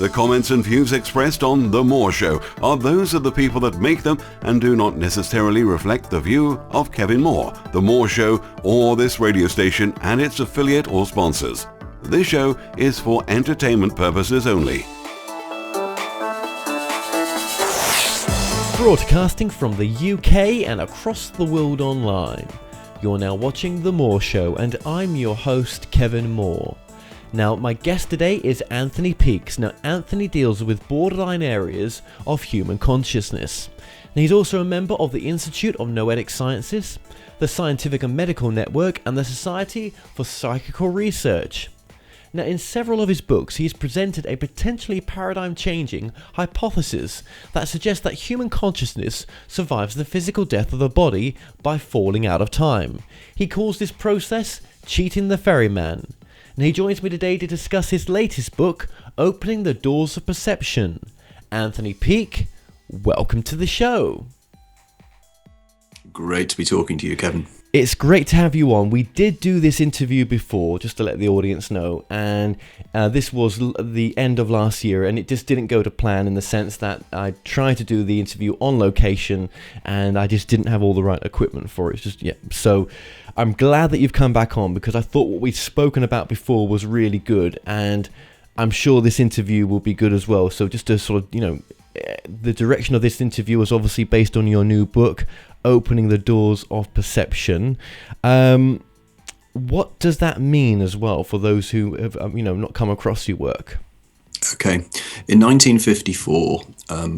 The comments and views expressed on The Moore Show are those of the people that make them and do not necessarily reflect the view of Kevin Moore, The Moore Show, or this radio station and its affiliate or sponsors. This show is for entertainment purposes only. Broadcasting from the UK and across the world online. You're now watching The Moore Show and I'm your host, Kevin Moore. Now, my guest today is Anthony Peake. Now, Anthony deals with borderline areas of human consciousness. Now, he's also a member of the Institute of Noetic Sciences, the Scientific and Medical Network, and the Society for Psychical Research. Now, in several of his books, he's presented a potentially paradigm-changing hypothesis that suggests that human consciousness survives the physical death of the body by falling out of time. He calls this process cheating the ferryman. And he joins me today to discuss his latest book, Opening the Doors of Perception. Anthony Peake, welcome to the show. Great to be talking to you, Kevin. It's great to have you on. We did do this interview before, just to let the audience know, and this was the end of last year, and it just didn't go to plan in the sense that I tried to do the interview on location, and I just didn't have all the right equipment for it. So I'm glad that you've come back on, because I thought what we'd spoken about before was really good, and I'm sure this interview will be good as well. So just to sort of, the direction of this interview is obviously based on your new book, Opening the Doors of Perception. What does that mean as well for those who have, not come across your work? Okay. In 1954,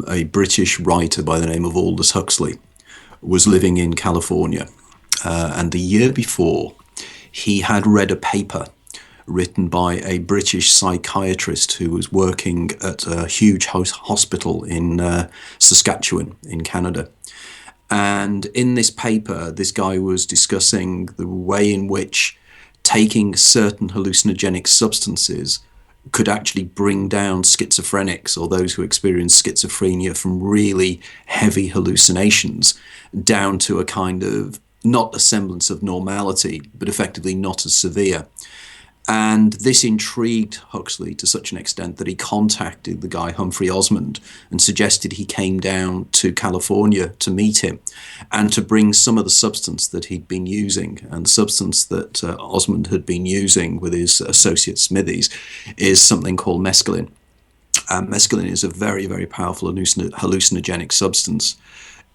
a British writer by the name of Aldous Huxley was living in California. And the year before, he had read a paper written by a British psychiatrist who was working at a huge hospital in Saskatchewan in Canada. And in this paper, this guy was discussing the way in which taking certain hallucinogenic substances could actually bring down schizophrenics or those who experience schizophrenia from really heavy hallucinations down to a kind of, not a semblance of normality, but effectively not as severe. And this intrigued Huxley to such an extent that he contacted the guy Humphrey Osmond and suggested he came down to California to meet him and to bring some of the substance that he'd been using. And the substance that Osmond had been using with his associate Smithies is something called mescaline. Mescaline is a very, very powerful hallucinogenic substance.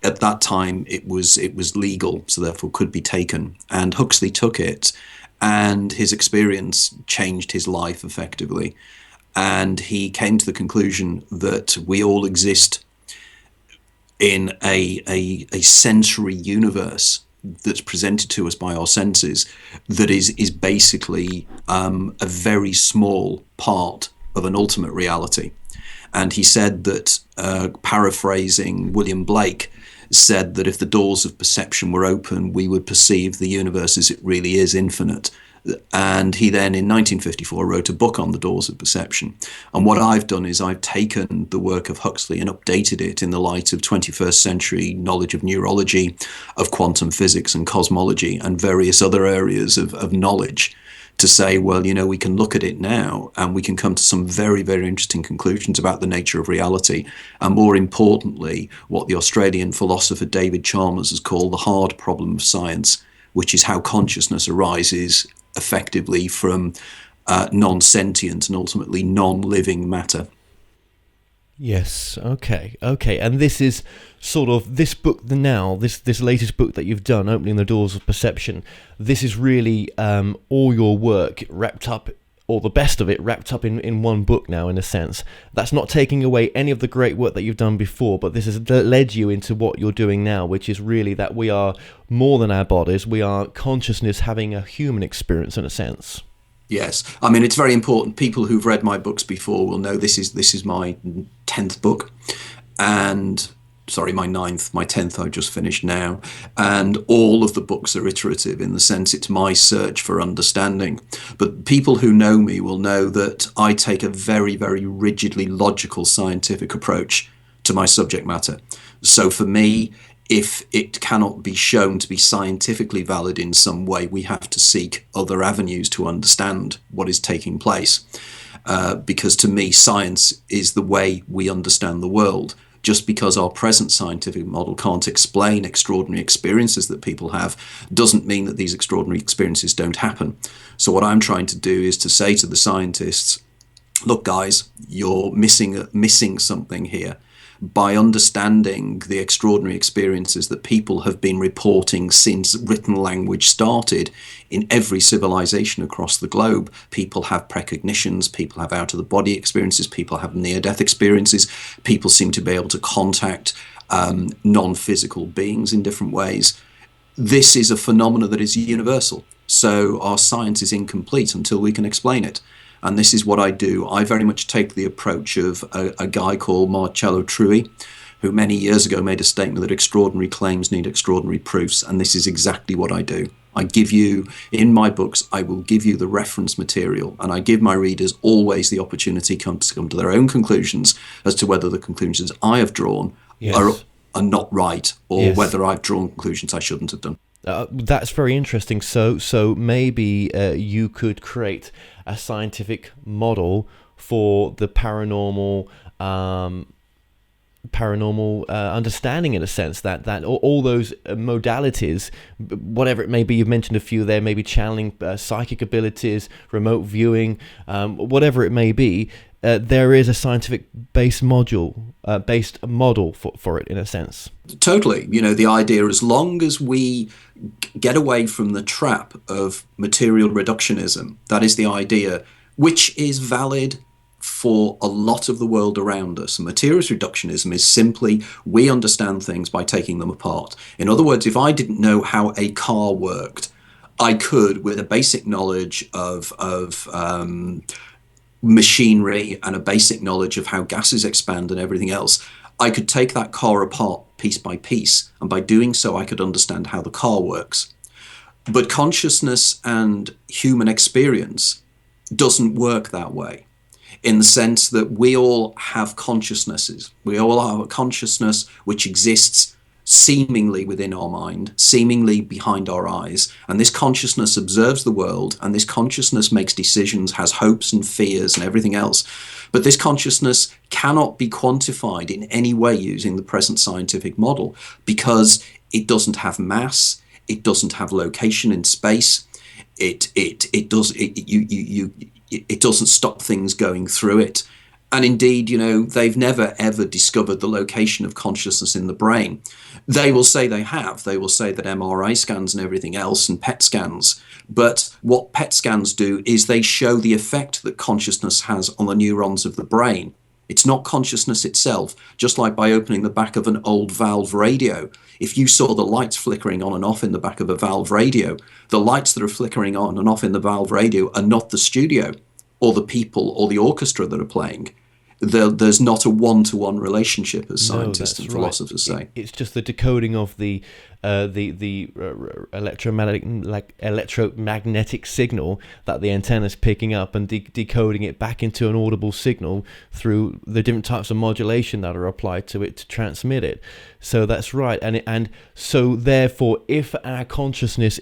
At that time, it was legal, so therefore could be taken. And Huxley took it, and his experience changed his life effectively. And he came to the conclusion that we all exist in a sensory universe that's presented to us by our senses that is basically a very small part of an ultimate reality. And he said that, paraphrasing William Blake, said that if the doors of perception were open, we would perceive the universe as it really is, infinite. And he then, in 1954, wrote a book on the doors of perception. And what I've done is I've taken the work of Huxley and updated it in the light of 21st century knowledge of neurology, of quantum physics and cosmology, and various other areas of knowledge, to say, well, we can look at it now and we can come to some very, very interesting conclusions about the nature of reality. And more importantly, what the Australian philosopher David Chalmers has called the hard problem of science, which is how consciousness arises effectively from non-sentient and ultimately non-living matter. Yes, okay. And this is sort of this book now, this latest book that you've done, Opening the Doors of Perception. This is really all your work wrapped up, or the best of it wrapped up in one book now, in a sense. That's not taking away any of the great work that you've done before, but this has led you into what you're doing now, which is really that we are more than our bodies. We are consciousness having a human experience, in a sense. Yes, I mean, it's very important. People who've read my books before will know this is my 10th book, and my 9th, my 10th I've just finished now, and all of the books are iterative in the sense it's my search for understanding. But people who know me will know that I take a very, very rigidly logical scientific approach to my subject matter. So for me, if it cannot be shown to be scientifically valid in some way, we have to seek other avenues to understand what is taking place. Because to me, science is the way we understand the world. Just because our present scientific model can't explain extraordinary experiences that people have doesn't mean that these extraordinary experiences don't happen. So what I'm trying to do is to say to the scientists, look, guys, you're missing something here. By understanding the extraordinary experiences that people have been reporting since written language started in every civilization across the globe, people have precognitions, people have out-of-the-body experiences, people have near-death experiences, people seem to be able to contact non-physical beings in different ways. This is a phenomenon that is universal. So our science is incomplete until we can explain it. And this is what I do. I very much take the approach of a guy called Marcello Trui, who many years ago made a statement that extraordinary claims need extraordinary proofs. And this is exactly what I do. I give you, in my books, I will give you the reference material, and I give my readers always the opportunity to come to their own conclusions as to whether the conclusions I have drawn are not right, or whether I've drawn conclusions I shouldn't have done. That's very interesting. So maybe you could create a scientific model for the paranormal understanding, in a sense, that all those modalities, whatever it may be, you've mentioned a few there, maybe channeling, psychic abilities, remote viewing, whatever it may be, there is a scientific based model for it, in a sense. Totally. The idea, as long as we get away from the trap of material reductionism, that is the idea, which is valid for a lot of the world around us. Materialist reductionism is simply we understand things by taking them apart. In other words, if I didn't know how a car worked, I could, with a basic knowledge of machinery and a basic knowledge of how gases expand and everything else, I could take that car apart piece by piece, and by doing so I could understand how the car works. But consciousness and human experience doesn't work that way, in the sense that we all have consciousnesses. We all have a consciousness which exists seemingly within our mind, seemingly behind our eyes, and this consciousness observes the world, and this consciousness makes decisions, has hopes and fears and everything else. But this consciousness cannot be quantified in any way using the present scientific model, because it doesn't have mass, it doesn't have location in space, it doesn't stop things going through it. And indeed, they've never ever discovered the location of consciousness in the brain. They will say they have. They will say that MRI scans and everything else and PET scans. But what PET scans do is they show the effect that consciousness has on the neurons of the brain. It's not consciousness itself, just like by opening the back of an old valve radio. If you saw the lights flickering on and off in the back of a valve radio, the lights that are flickering on and off in the valve radio are not the studio or the people or the orchestra that are playing. There's not a one-to-one relationship, as scientists and philosophers say. It's just the decoding of the electromagnetic signal that the antenna is picking up, and decoding it back into an audible signal through the different types of modulation that are applied to it to transmit it. So that's right, and so therefore, if our consciousness,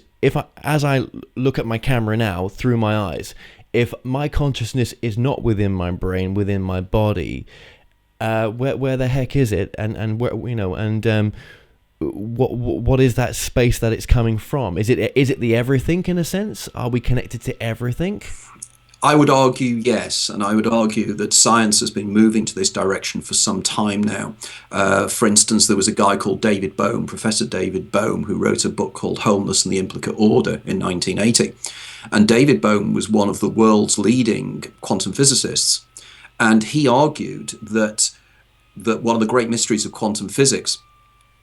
as I look at my camera now through my eyes, if my consciousness is not within my brain, within my body, where the heck is it? And where, what is that space that it's coming from? Is it the everything, in a sense? Are we connected to everything? I would argue yes, and I would argue that science has been moving to this direction for some time now. For instance, there was a guy called David Bohm, Professor David Bohm, who wrote a book called Wholeness and the Implicate Order in 1980. And David Bohm was one of the world's leading quantum physicists. And he argued that one of the great mysteries of quantum physics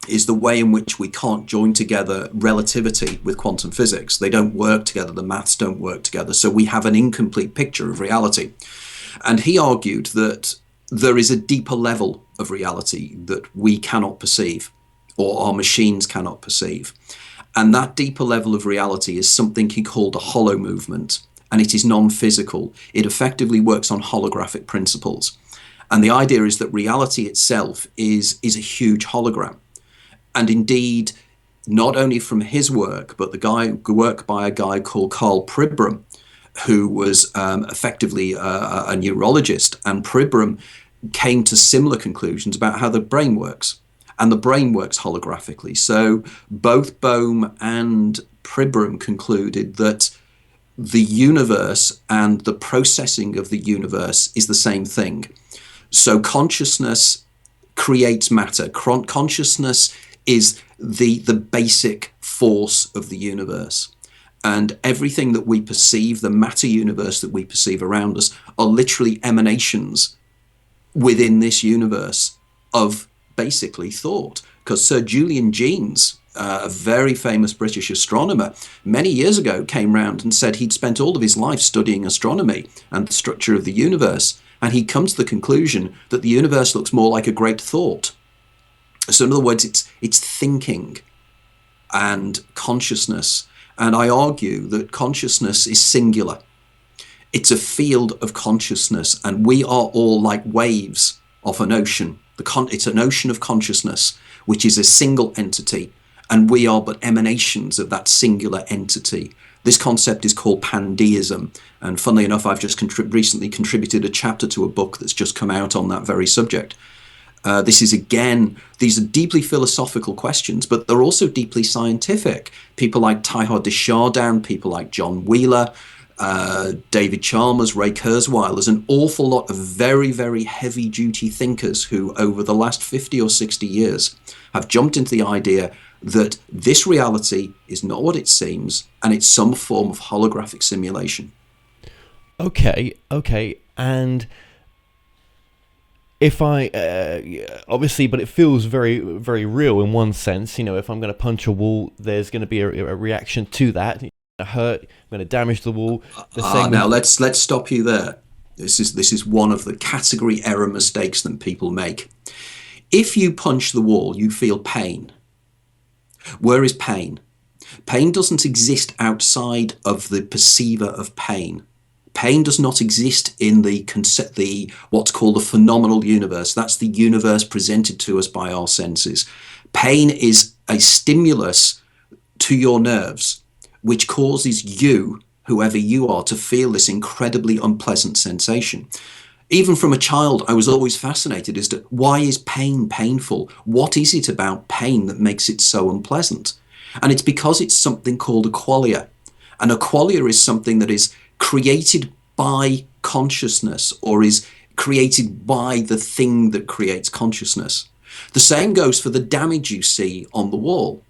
is the way in which we can't join together relativity with quantum physics. They don't work together, the maths don't work together, so we have an incomplete picture of reality. And he argued that there is a deeper level of reality that we cannot perceive, or our machines cannot perceive. And that deeper level of reality is something he called a hollow movement, and it is non-physical. It effectively works on holographic principles. And the idea is that reality itself is a huge hologram. And indeed, not only from his work, but work by a guy called Karl Pribram, who was effectively a neurologist. And Pribram came to similar conclusions about how the brain works. And the brain works holographically. So both Bohm and Pribram concluded that the universe and the processing of the universe is the same thing. So consciousness creates matter. Consciousness is the basic force of the universe. And everything that we perceive, the matter universe that we perceive around us, are literally emanations within this universe of basically thought. Because Sir Julian Jaynes, a very famous British astronomer, many years ago came round and said he'd spent all of his life studying astronomy and the structure of the universe, and he'd come to the conclusion that the universe looks more like a great thought. So in other words, it's thinking and consciousness. And I argue that consciousness is singular. It's a field of consciousness, and we are all like waves of an ocean. It's an ocean of consciousness, which is a single entity, and we are but emanations of that singular entity. This concept is called pandeism, and funnily enough, I've just recently contributed a chapter to a book that's just come out on that very subject. These are deeply philosophical questions, but they're also deeply scientific. People like Teilhard de Chardin, people like John Wheeler, David Chalmers, Ray Kurzweil. There's an awful lot of very, very heavy-duty thinkers who, over the last 50 or 60 years, have jumped into the idea that this reality is not what it seems, and it's some form of holographic simulation. Okay, and if I obviously, but it feels very, very real in one sense. If I'm going to punch a wall, there's going to be a reaction to that. Hurt, I'm going to damage the wall. Now let's stop you there. This is one of the category error mistakes that people make. If you punch the wall, you feel pain. Where is pain? Pain doesn't exist outside of the perceiver of pain. Pain does not exist in the what's called the phenomenal universe. That's the universe presented to us by our senses. Pain is a stimulus to your nerves, which causes you, whoever you are, to feel this incredibly unpleasant sensation. Even from a child, I was always fascinated as to why is pain painful? What is it about pain that makes it so unpleasant? And it's because it's something called a qualia. And a qualia is something that is created by consciousness, or is created by the thing that creates consciousness. The same goes for the damage you see on the wall.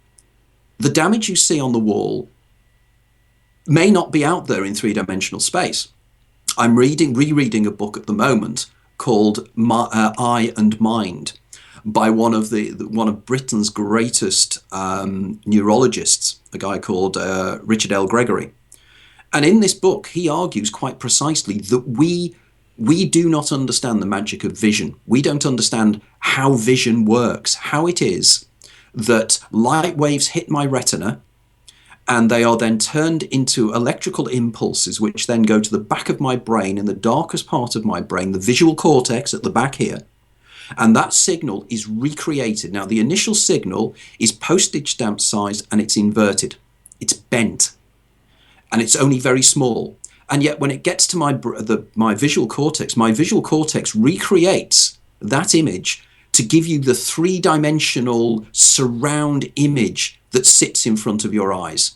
The damage you see on the wall may not be out there in three-dimensional space. I'm rereading a book at the moment called Eye and Mind by one of Britain's greatest neurologists, a guy called Richard L. Gregory. And in this book, he argues quite precisely that we do not understand the magic of vision. We don't understand how vision works, how it is that light waves hit my retina, and they are then turned into electrical impulses, which then go to the back of my brain, in the darkest part of my brain, the visual cortex at the back here. And that signal is recreated. Now, the initial signal is postage stamp sized, and it's inverted. It's bent. And it's only very small. And yet when it gets to my visual cortex recreates that image to give you the three-dimensional surround image that sits in front of your eyes.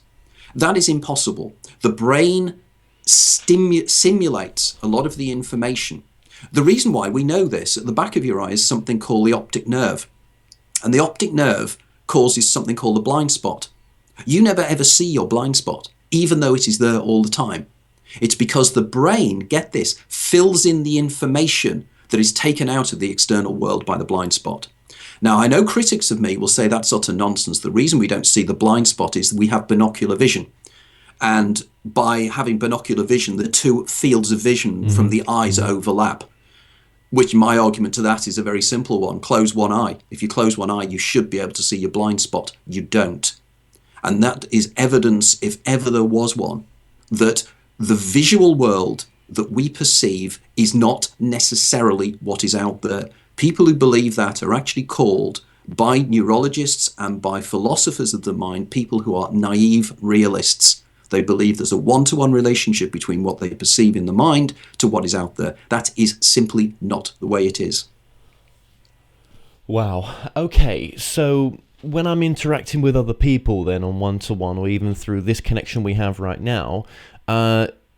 That is impossible. The brain simulates a lot of the information. The reason why we know this, at the back of your eye is something called the optic nerve. And the optic nerve causes something called the blind spot. You never ever see your blind spot, even though it is there all the time. It's because the brain, get this, fills in the information that is taken out of the external world by the blind spot. Now, I know critics of me will say that's utter nonsense. The reason we don't see the blind spot is that we have binocular vision. And by having binocular vision, the two fields of vision from the eyes overlap, which my argument to that is a very simple one. Close one eye. If you close one eye, you should be able to see your blind spot. You don't. And that is evidence, if ever there was one, that the visual world that we perceive is not necessarily what is out there. People who believe that are actually called by neurologists and by philosophers of the mind, people who are naive realists. They believe there's a one-to-one relationship between what they perceive in the mind to what is out there. That is simply not the way it is. Wow. Okay, so when I'm interacting with other people then on one-to-one, or even through this connection we have right now,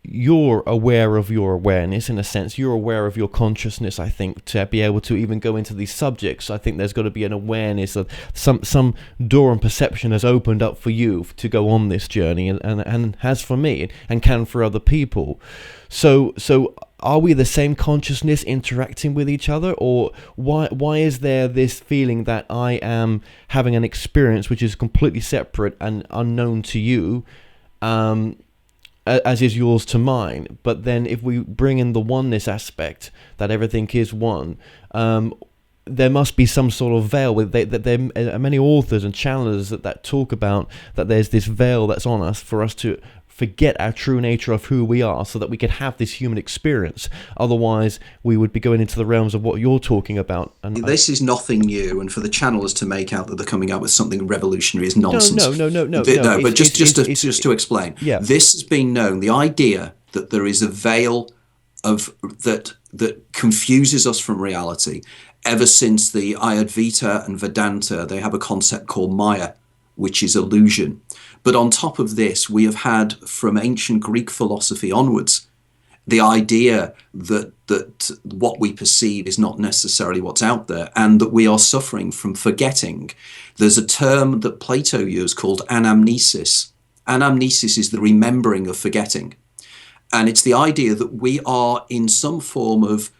you're aware of your awareness, in a sense. You're aware of your consciousness, I think, to be able to even go into these subjects. I think there's got to be an awareness of some door and perception has opened up for you to go on this journey, and has for me, and can for other people. So are we the same consciousness interacting with each other, or why is there this feeling that I am having an experience which is completely separate and unknown to you, as is yours to mine? But then if we bring in the oneness aspect, that everything is one, there must be some sort of veil. That there are many authors and channelers that talk about that there's this veil that's on us for us to forget our true nature of who we are, so that we could have this human experience. Otherwise, we would be going into the realms of what you're talking about. And this is nothing new, and for the channelers to make out that they're coming out with something revolutionary is nonsense. No. But just to explain, yeah. This has been known. The idea that there is a veil of that confuses us from reality, ever since the Ayurveda and Vedanta, they have a concept called Maya, which is illusion. But on top of this, we have had from ancient Greek philosophy onwards the idea that what we perceive is not necessarily what's out there, and that we are suffering from forgetting. There's a term that Plato used called anamnesis. Anamnesis is the remembering of forgetting. And it's the idea that we are in some form of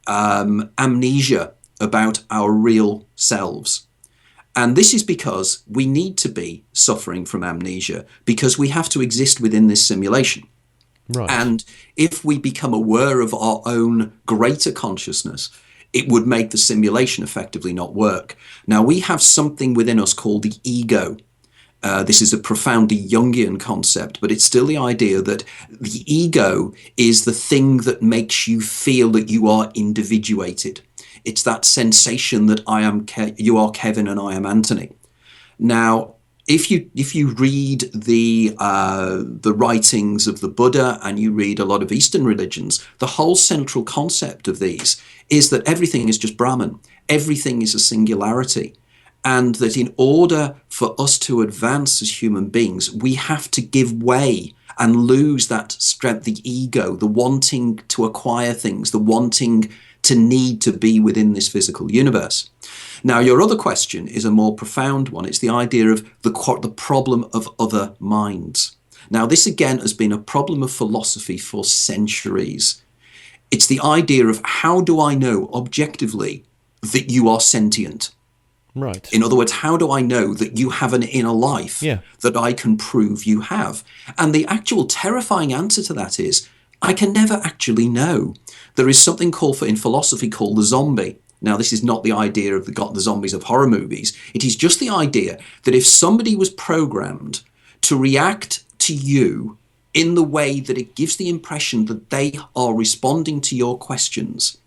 amnesia about our real selves. And this is because we need to be suffering from amnesia, because we have to exist within this simulation. Right. And if we become aware of our own greater consciousness, it would make the simulation effectively not work. Now, we have something within us called the ego. This is a profoundly Jungian concept, but it's still the idea that the ego is the thing that makes you feel that you are individuated. It's that sensation that you are Kevin and I am Anthony. Now, if you read the writings of the Buddha, and you read a lot of Eastern religions, the whole central concept of these is that everything is just Brahman. Everything is a singularity. And that in order for us to advance as human beings, we have to give way and lose that strength, the ego, the wanting to acquire things, the wanting to need to be within this physical universe. Now, your other question is a more profound one. It's the idea of the problem of other minds. Now, this again has been a problem of philosophy for centuries. It's the idea of, how do I know objectively that you are sentient? Right. In other words, how do I know that you have an inner life that I can prove you have? And the actual terrifying answer to that is, I can never actually know. There is something in philosophy called the zombie. Now, this is not the idea of the zombies of horror movies. It is just the idea that if somebody was programmed to react to you in the way that it gives the impression that they are responding to your questions,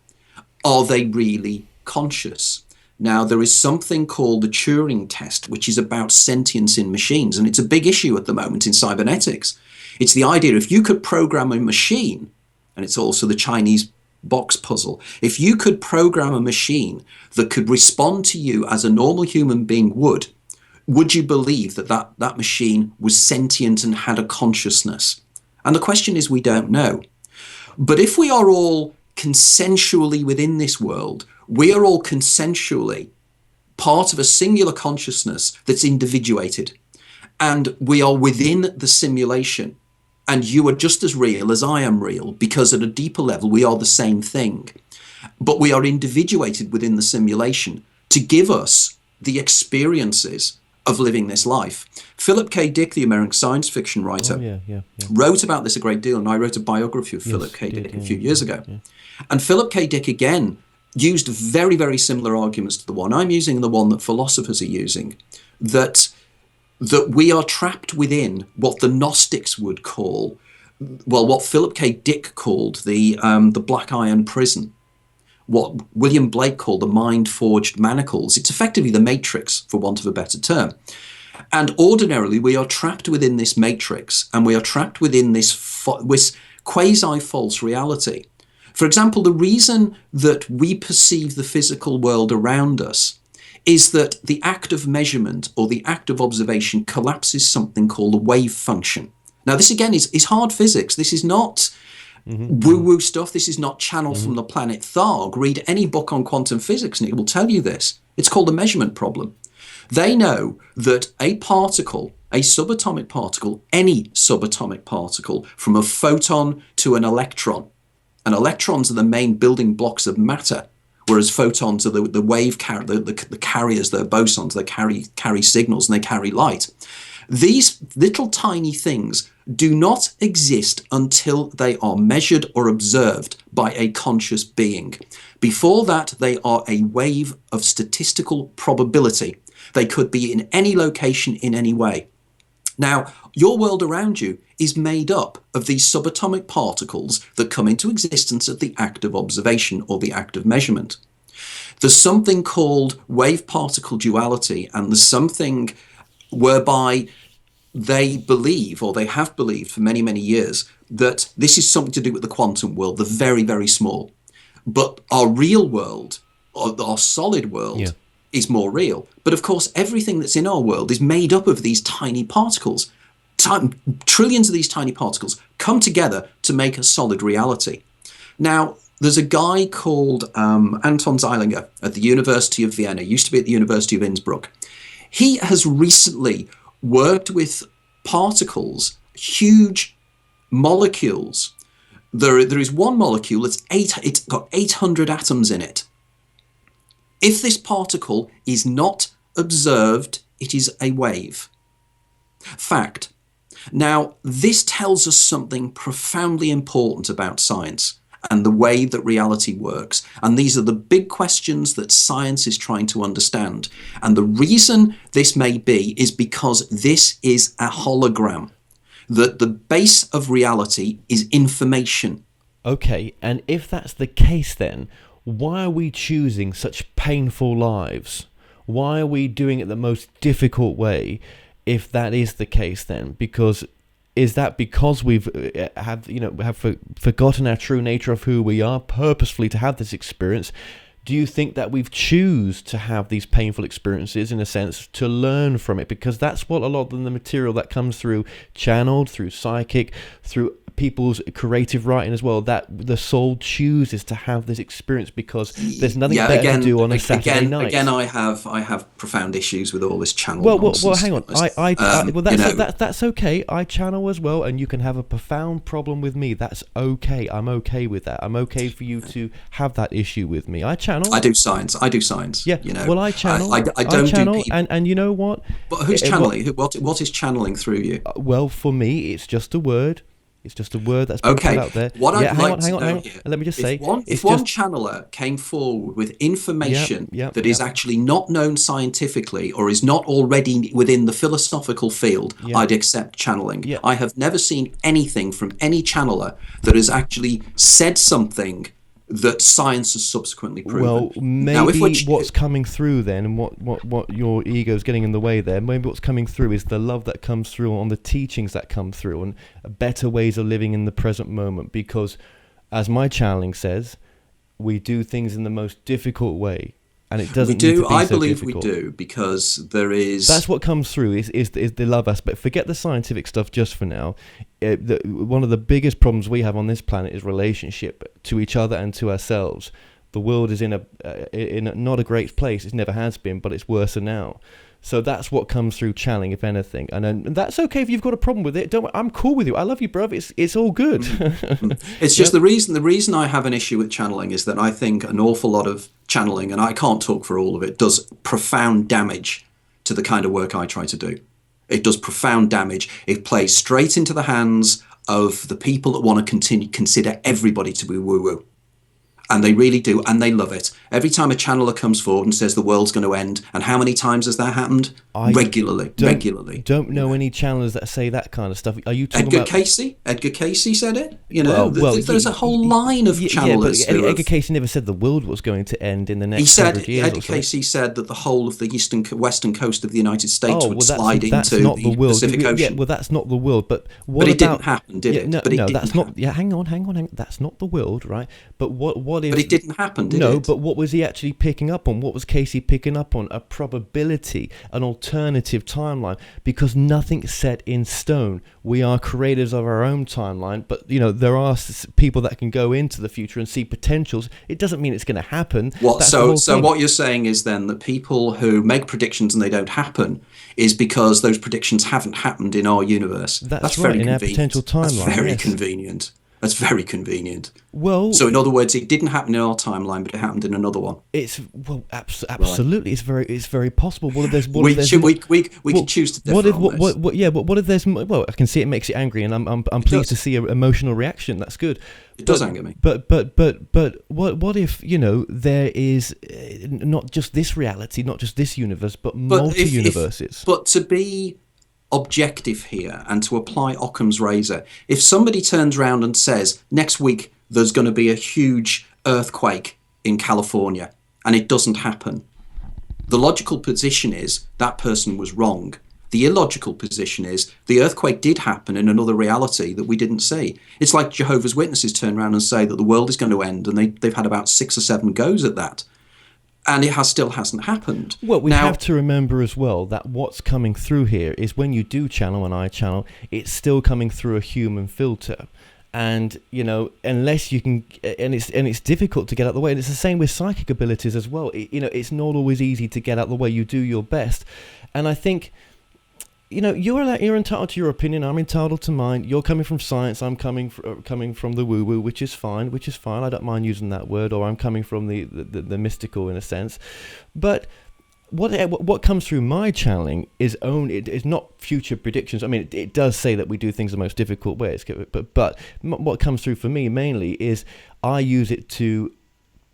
are they really conscious? Now, there is something called the Turing test, which is about sentience in machines, and it's a big issue at the moment in cybernetics. It's the idea, if you could program a machine, and it's also the Chinese box puzzle, if you could program a machine that could respond to you as a normal human being would you believe that machine was sentient and had a consciousness? And the question is, we don't know. But if we are all consensually within this world, we are all consensually part of a singular consciousness that's individuated, and we are within the simulation, and you are just as real as I am real, because at a deeper level we are the same thing, but we are individuated within the simulation to give us the experiences of living this life. Philip K. Dick, the American science fiction writer, wrote about this a great deal, and I wrote a biography of Philip K. Dick a few years ago. Yeah. And Philip K. Dick, again, used very, very similar arguments to the one I'm using and the one that philosophers are using, that we are trapped within what the Gnostics would call, well, what Philip K. Dick called the Black Iron Prison, what William Blake called the mind-forged manacles. It's effectively the matrix, for want of a better term. And ordinarily, we are trapped within this matrix, and we are trapped within this quasi-false reality. For example, the reason that we perceive the physical world around us is that the act of measurement or the act of observation collapses something called a wave function. Now, this again is hard physics. This is not woo-woo stuff. This is not channeled from the planet Tharg. Read any book on quantum physics and it will tell you this. It's called the measurement problem. They know that a particle, a subatomic particle, any subatomic particle, from a photon to an electron, and electrons are the main building blocks of matter, whereas photons are the wave the carriers, the bosons, they carry signals and they carry light. These little tiny things do not exist until they are measured or observed by a conscious being. Before that, they are a wave of statistical probability. They could be in any location in any way. Now, your world around you is made up of these subatomic particles that come into existence at the act of observation or the act of measurement. There's something called wave-particle duality, and there's something whereby they believe, or they have believed for many, many years, that this is something to do with the quantum world, the very, very small. But our real world, or our solid world, is more real. But of course, everything that's in our world is made up of these tiny particles. Trillions of these tiny particles come together to make a solid reality. Now, there's a guy called Anton Zeilinger at the University of Vienna, used to be at the University of Innsbruck. He has recently worked with particles, huge molecules. There is one molecule it's got 800 atoms in it. If this particle is not observed, it is a wave. Fact. Now, this tells us something profoundly important about science and the way that reality works. And these are the big questions that science is trying to understand. And the reason this may be is because this is a hologram. That the base of reality is information. Okay, and if that's the case then, why are we choosing such painful lives? Why are we doing it the most difficult way if that is the case then? Because is that because we've forgotten our true nature of who we are purposefully to have this experience? Do you think that we've choose to have these painful experiences in a sense to learn from it? Because that's what a lot of the material that comes through channeled, through psychic, through people's creative writing as well, that the soul chooses to have this experience because there's nothing better to do on a Saturday night. Again, I have profound issues with all this channel nonsense. Well, hang on. That's okay. I channel as well, and you can have a profound problem with me. That's okay. I'm okay with that. I'm okay for you to have that issue with me. I channel. I do science. Yeah. You know. Well, I channel. I don't channel, do people. and you know what? But who's channeling? What is channeling through you? Well, for me, it's just a word. It's just a word that's been put out there. What I'd like to know here. Let me just say, if one channeler came forward with information that is actually not known scientifically or is not already within the philosophical field, I'd accept channeling. Yeah. I have never seen anything from any channeler that has actually said something that science has subsequently proven. Well, maybe what's coming through then, and what your ego's getting in the way there, maybe what's coming through is the love that comes through on the teachings that come through and better ways of living in the present moment. Because, as my channeling says, we do things in the most difficult way. And it doesn't need to be I so believe difficult. we do, because there is... That's what comes through, is the love aspect. Forget the scientific stuff just for now. One of the biggest problems we have on this planet is relationship to each other and to ourselves. The world is in a not a great place. It never has been, but it's worse now. So that's what comes through channeling, if anything. And that's okay if you've got a problem with it. I'm cool with you. I love you, bruv. It's all good. It's just the reason I have an issue with channeling is that I think an awful lot of channeling, and I can't talk for all of it, does profound damage to the kind of work I try to do. It does profound damage. It plays straight into the hands of the people that want to consider everybody to be woo-woo. And they really do, and they love it. Every time a channeler comes forward and says the world's going to end, and how many times has that happened? Regularly. Don't know any channelers that say that kind of stuff. Are you talking about Edgar Cayce said it. There's a whole line of channelers. Yeah, but Edgar Cayce never said the world was going to end in the next 100 years. Edgar Cayce said that the whole of the western coast of the United States would slide into the Pacific Ocean. Yeah, well, that's not the world. But it didn't happen, did it? No, that's not. Yeah, hang on. That's not the world, right? But what if? But it didn't happen, did it? No, but what was he actually picking up on? What was Cayce picking up on? A probability, an alternative timeline, because nothing's set in stone. We are creators of our own timeline, but there are people that can go into the future and see potentials. It doesn't mean it's going to happen. So what you're saying is then that people who make predictions and they don't happen is because those predictions haven't happened in our universe. That's right, very in convenient. Our potential timeline. That's very convenient. That's very convenient. Well, so in other words, it didn't happen in our timeline, but it happened in another one. Absolutely. Right. It's very possible. What if there's we can choose to differ but what if there's? Well, I can see it makes you angry, and I'm pleased to see an emotional reaction. That's good. It does anger me. But what if there is not just this reality, not just this universe, but multi-universes? But to be objective here and to apply Occam's razor, if somebody turns around and says next week there's going to be a huge earthquake in California and it doesn't happen, the logical position is that person was wrong. The illogical position is the earthquake did happen in another reality that we didn't see. It's like Jehovah's Witnesses turn around and say that the world is going to end, and they've had about 6 or 7 goes at that. And it still hasn't happened. Well, we have to remember as well that what's coming through here is when you do channel and I channel, it's still coming through a human filter. And unless you can, and it's difficult to get out of the way. And it's the same with psychic abilities as well. It's not always easy to get out of the way. You do your best, and I think. You're entitled to your opinion. I'm entitled to mine. You're coming from science. I'm coming from the woo-woo, which is fine. I don't mind using that word. Or I'm coming from the mystical in a sense. But what comes through my channeling is not future predictions. I mean, it does say that we do things the most difficult ways. But what comes through for me mainly is I use it to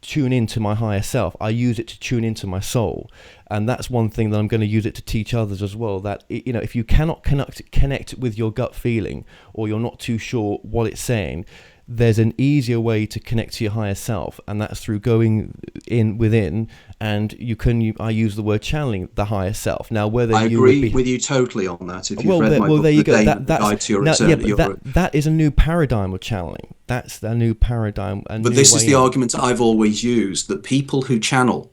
tune into my higher self. I use it to tune into my soul, and that's one thing that I'm going to use it to teach others as well. That if you cannot connect with your gut feeling, or you're not too sure what it's saying, there's an easier way to connect to your higher self, and that's through going within. And I use the word channeling the higher self. Now, whether I agree with you totally on that. If you've read my book, there you go. That that is a new paradigm of channeling. That's a new paradigm. But this is the argument I've always used, that people who channel,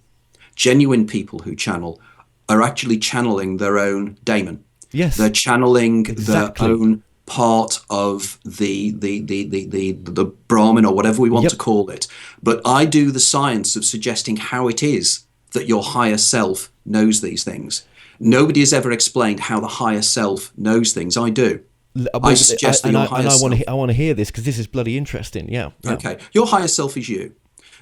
genuine people who channel, are actually channeling their own daimon. Yes, they're channeling their own part of the Brahmin, or whatever we want to call it. But I do the science of suggesting how it is that your higher self knows these things. Nobody has ever explained how the higher self knows things. I do. I suggest that your higher self... I want to hear this, because this is bloody interesting. Yeah. Okay. Your higher self is you.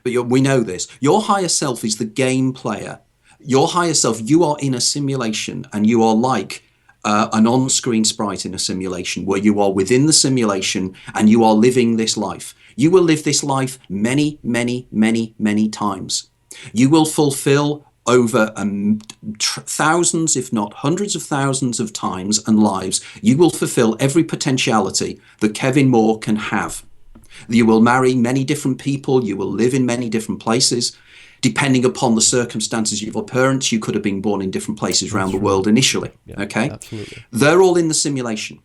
But we know this. Your higher self is the game player. Your higher self, you are in a simulation, and you are like an on-screen sprite in a simulation, where you are within the simulation and you are living this life. You will live this life many, many, many, many times. You will fulfill over thousands, if not hundreds of thousands of times and lives. You will fulfill every potentiality that Kevin Moore can have. You will marry many different people. You will live in many different places. Depending upon the circumstances of your parents, you could have been born in different places around the world initially. Yeah, okay? Absolutely. They're all in the simulation.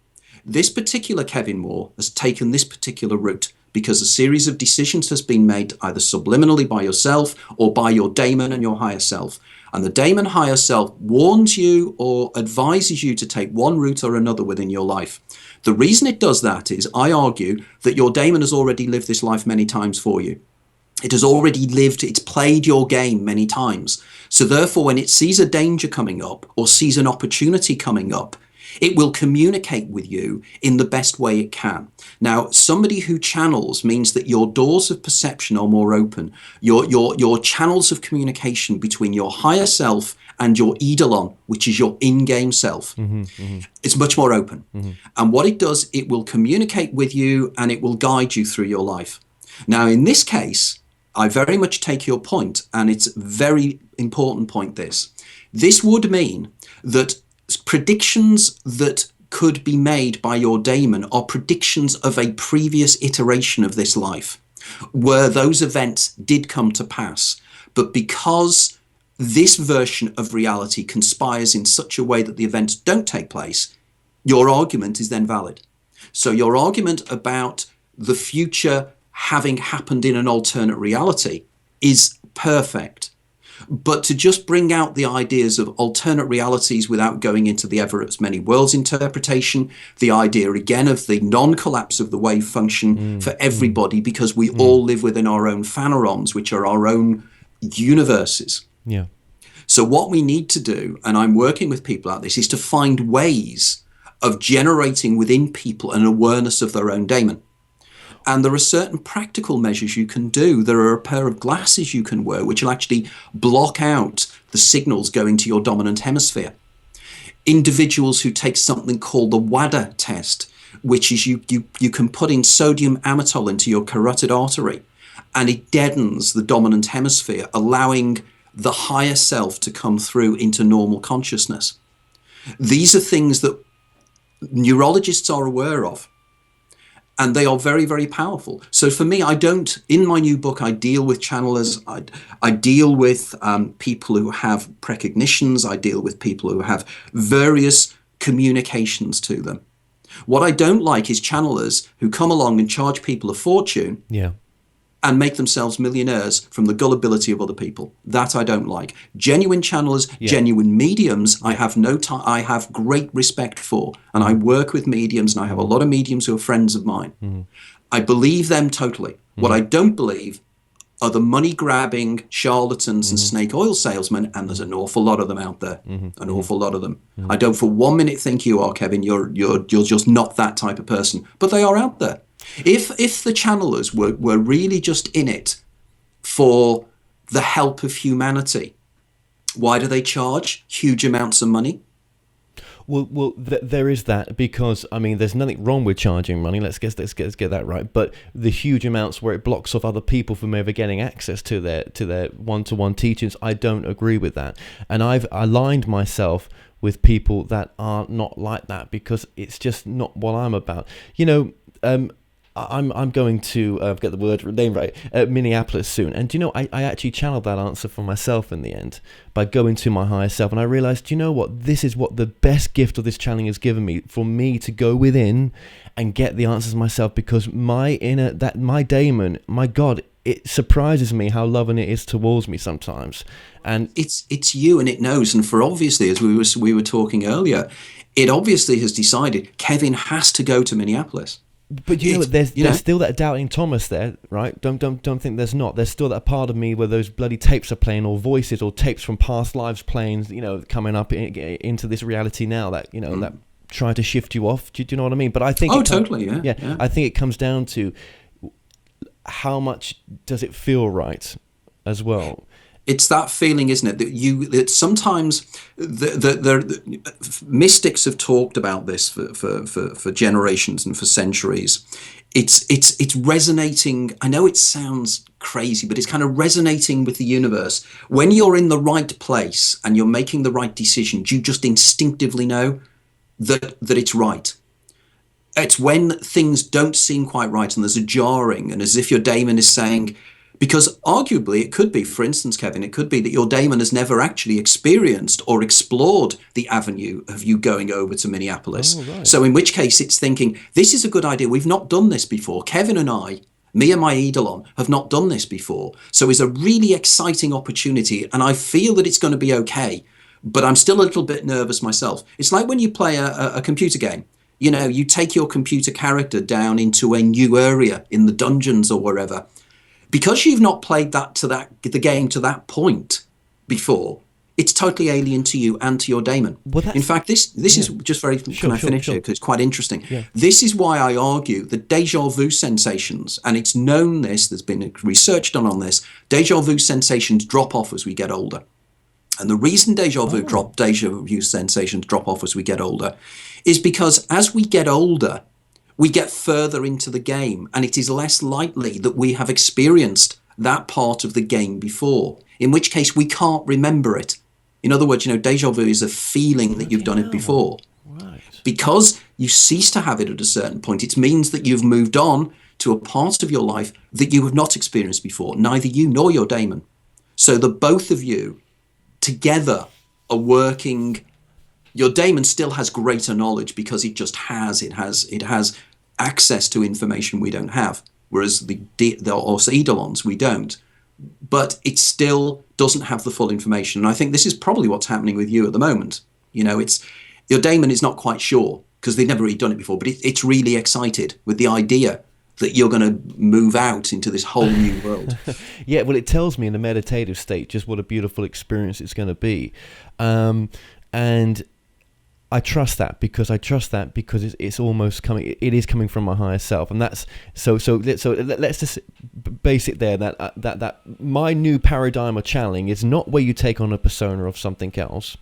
This particular Kevin Moore has taken this particular route because a series of decisions has been made either subliminally by yourself or by your daimon and your higher self. And the daimon higher self warns you or advises you to take one route or another within your life. The reason it does that is, I argue, that your daimon has already lived this life many times for you. It has already lived, it's played your game many times. So therefore, when it sees a danger coming up or sees an opportunity coming up, it will communicate with you in the best way it can. Now, somebody who channels means that your doors of perception are more open. Your channels of communication between your higher self and your eidolon, which is your in-game self, it's much more open. And what it does, it will communicate with you and it will guide you through your life. Now, in this case, I very much take your point, and it's a very important point this. This would mean that predictions that could be made by your daemon are predictions of a previous iteration of this life, where those events did come to pass. But because this version of reality conspires in such a way that the events don't take place, your argument is then valid. So your argument about the future having happened in an alternate reality is perfect. But to just bring out the ideas of alternate realities without going into the ever as many worlds interpretation, the idea again of the non-collapse of the wave function for everybody, because we all live within our own phanerons, which are our own universes. Yeah. So what we need to do, and I'm working with people at this, is to find ways of generating within people an awareness of their own daemon. And there are certain practical measures you can do. There are a pair of glasses you can wear which will actually block out the signals going to your dominant hemisphere. Individuals who take something called the WADA test, which is you can put in sodium amytal into your carotid artery, and it deadens the dominant hemisphere, allowing the higher self to come through into normal consciousness. These are things that neurologists are aware of. And they are very, very powerful. So for me, in my new book, I deal with channelers. I deal with people who have precognitions. I deal with people who have various communications to them. What I don't like is channelers who come along and charge people a fortune. Yeah. And make themselves millionaires from the gullibility of other people. That I don't like. Genuine channelers, genuine mediums, I have great respect for. And I work with mediums, and I have a lot of mediums who are friends of mine. I believe them totally. What I don't believe are the money-grabbing charlatans and snake oil salesmen, and there's an awful lot of them out there. An awful lot of them. I don't for 1 minute think you are, Kevin. You're just not that type of person. But they are out there. If the channelers were really just in it for the help of humanity, why do they charge huge amounts of money? Well, there is that, because I mean, there's nothing wrong with charging money. Let's get that right. But the huge amounts where it blocks off other people from ever getting access to their one-to-one teachings, I don't agree with that. And I've aligned myself with people that are not like that, because it's just not what I'm about. You know, I'm going to get the name right, Minneapolis soon, and I actually channeled that answer for myself in the end by going to my higher self, and I realized, this is what the best gift of this channeling has given me, for me to go within and get the answers myself, because my daemon, my God, it surprises me how loving it is towards me sometimes, and it's you, and it knows, and for obviously, as we were talking earlier, it obviously has decided Kevin has to go to Minneapolis. But there's still that doubting Thomas there, right? Don't think there's not. There's still that part of me where those bloody tapes are playing, or voices, or tapes from past lives playing, coming up into this reality now, that that try to shift you off. Do you know what I mean? But I think totally, yeah. I think it comes down to how much does it feel right as well. It's that feeling, isn't it, that sometimes the mystics have talked about this for generations and for centuries. It's resonating. I know it sounds crazy, but it's kind of resonating with the universe. When you're in the right place and you're making the right decisions, you just instinctively know that it's right. It's when things don't seem quite right and there's a jarring, and as if your daemon is saying, because arguably it could be, for instance, Kevin, it could be that your daemon has never actually experienced or explored the avenue of you going over to Minneapolis. Oh, right. So in which case it's thinking, this is a good idea. We've not done this before. Kevin and I, me and my Eidolon, have not done this before. So it's a really exciting opportunity, and I feel that it's going to be okay, but I'm still a little bit nervous myself. It's like when you play a computer game. You take your computer character down into a new area in the dungeons or wherever. Because you've not played the game to that point before, it's totally alien to you and to your daemon. In fact, this is just very... Can I finish here? Because it's quite interesting. Yeah. This is why I argue that déjà vu sensations, and it's known this, there's been research done on this, déjà vu sensations drop off as we get older. And the reason déjà vu sensations drop off as we get older is because as we get older, we get further into the game, and it is less likely that we have experienced that part of the game before, in which case we can't remember it. In other words, deja vu is a feeling that you've done it before. Right. Because you cease to have it at a certain point, it means that you've moved on to a part of your life that you have not experienced before, neither you nor your daemon. So the both of you together are working. Your daemon still has greater knowledge because it has access to information we don't have, whereas the eidolons we don't. But it still doesn't have the full information. And I think this is probably what's happening with you at the moment. It's your daemon is not quite sure because they've never really done it before, but it's really excited with the idea that you're going to move out into this whole new world. Yeah, well, it tells me in a meditative state just what a beautiful experience it's going to be. And I trust that because it's almost coming. It is coming from my higher self, and that's so. Let's just base it there. That my new paradigm of channeling is not where you take on a persona of something else.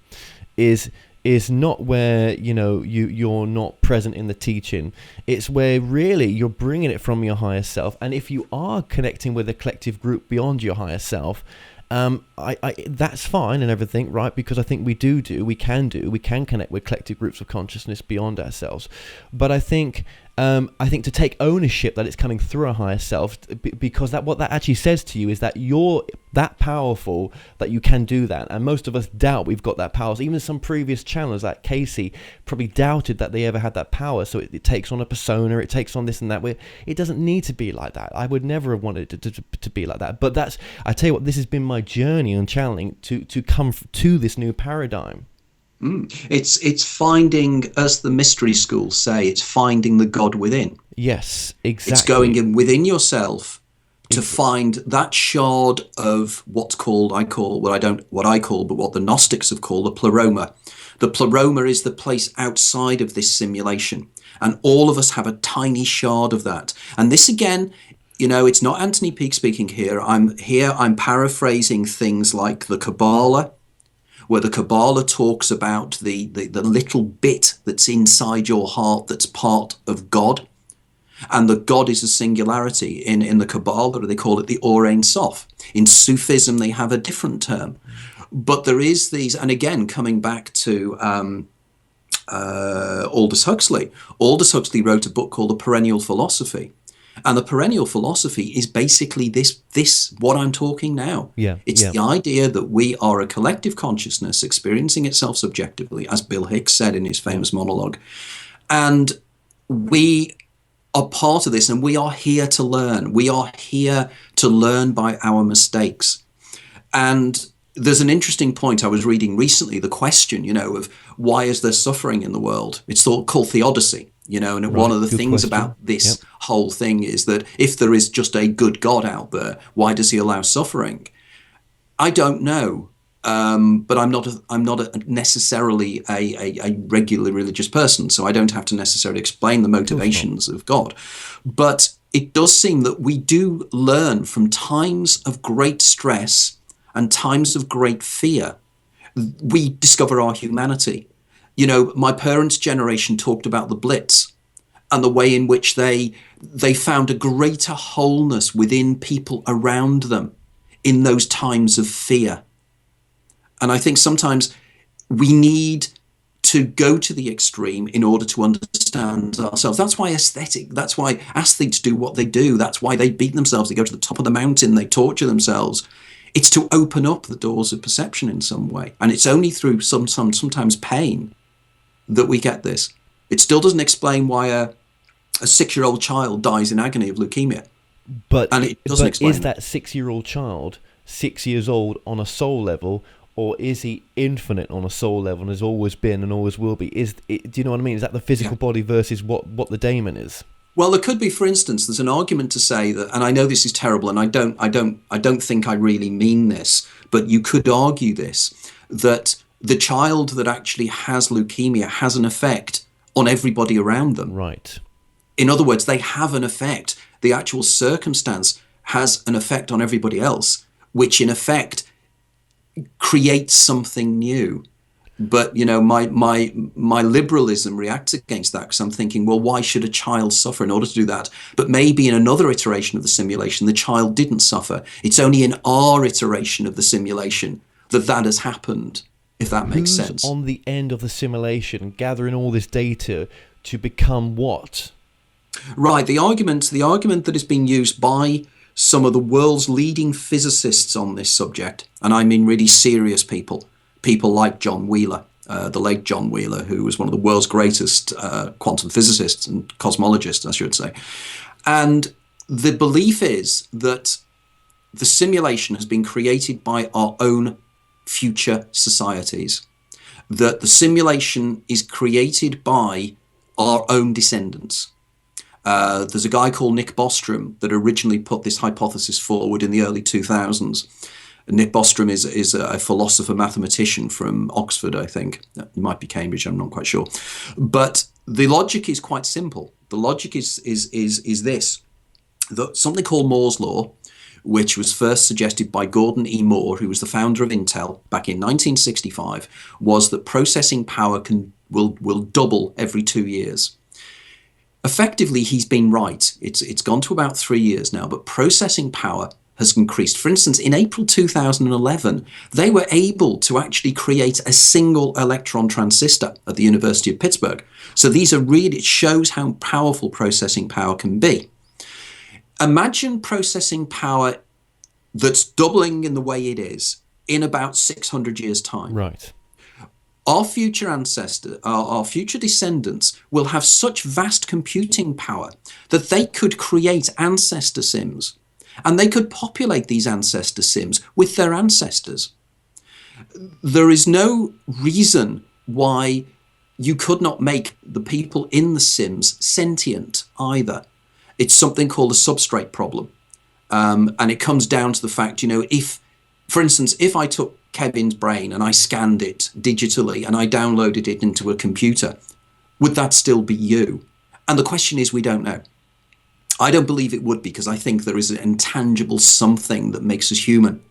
Is not where you're not present in the teaching. It's where really you're bringing it from your higher self, and if you are connecting with a collective group beyond your higher self. That's fine and everything, right? Because I think we can connect with collective groups of consciousness beyond ourselves. But I think to take ownership that it's coming through our higher self, because what that actually says to you is that you're that powerful that you can do that. And most of us doubt we've got that power. So even some previous channelers like Cayce probably doubted that they ever had that power. So it takes on a persona, it takes on this and that. It doesn't need to be like that. I would never have wanted it to be like that. But I tell you what, this has been my journey on channeling to come to this new paradigm. It's finding, as the mystery schools say, it's finding the God within. Yes, exactly. It's going in within yourself to find that shard of what I call, but what the Gnostics have called the pleroma. The pleroma is the place outside of this simulation, and all of us have a tiny shard of that. And this again, it's not Anthony Peake speaking here. I'm paraphrasing things like the Kabbalah, where the Kabbalah talks about the little bit that's inside your heart that's part of God. And the God is a singularity. In the Kabbalah, they call it the Or Ein Sof. In Sufism, they have a different term. But there is these, and again, coming back to Aldous Huxley. Aldous Huxley wrote a book called The Perennial Philosophy. And the perennial philosophy is basically this what I'm talking now. It's the idea that we are a collective consciousness experiencing itself subjectively, as Bill Hicks said in his famous monologue. And we are part of this, and we are here to learn. We are here to learn by our mistakes. And there's an interesting point I was reading recently, the question, of why is there suffering in the world? It's called theodicy. And one of the things about this whole thing is that if there is just a good God out there, why does he allow suffering? I don't know, but I'm not necessarily a regular religious person, so I don't have to necessarily explain the motivations of God. But it does seem that we do learn from times of great stress and times of great fear. We discover our humanity. My parents' generation talked about the Blitz and the way in which they found a greater wholeness within people around them in those times of fear. And I think sometimes we need to go to the extreme in order to understand ourselves. That's why athletes do what they do. That's why they beat themselves. They go to the top of the mountain, they torture themselves. It's to open up the doors of perception in some way. And it's only through sometimes pain that we get this. It still doesn't explain why a 6-year-old child dies in agony of leukemia. But is that 6-year-old child 6 years old on a soul level, or is he infinite on a soul level and has always been and always will be? Do you know what I mean? Is that the physical body versus what the daemon is? Well, there could be, for instance, there's an argument to say that, and I know this is terrible, and I don't think I really mean this, but you could argue this, that the child that actually has leukemia has an effect on everybody around them. Right. In other words, they have an effect. The actual circumstance has an effect on everybody else, which in effect creates something new. But, my liberalism reacts against that, because I'm thinking, well, why should a child suffer in order to do that? But maybe in another iteration of the simulation, the child didn't suffer. It's only in our iteration of the simulation that has happened, if that makes sense. Who's on the end of the simulation gathering all this data to become what? Right. The argument that is being used by some of the world's leading physicists on this subject, and I mean really serious people like John Wheeler, the late John Wheeler, who was one of the world's greatest quantum physicists and cosmologists, I should say. And the belief is that the simulation has been created by our own future societies, that the simulation is created by our own descendants. There's a guy called Nick Bostrom that originally put this hypothesis forward in the early 2000s. Nick Bostrom is a philosopher mathematician from Oxford, I think. It might be Cambridge, I'm not quite sure. But the logic is quite simple. The logic is this, that something called Moore's Law, which was first suggested by Gordon E. Moore, who was the founder of Intel back in 1965, was that processing power will double every 2 years. Effectively, he's been right. It's gone to about 3 years now, but processing power has increased. For instance, in April 2011, they were able to actually create a single electron transistor at the University of Pittsburgh. So it shows how powerful processing power can be. Imagine processing power that's doubling in the way it is in about 600 years' time. Right. Our future ancestors, our future descendants will have such vast computing power that they could create ancestor sims, and they could populate these ancestor sims with their ancestors. There is no reason why you could not make the people in the sims sentient either. It's something called a substrate problem. And it comes down to the fact, if, for instance, if I took Kevin's brain and I scanned it digitally and I downloaded it into a computer, would that still be you? And the question is, we don't know. I don't believe it would, because I think there is an intangible something that makes us human.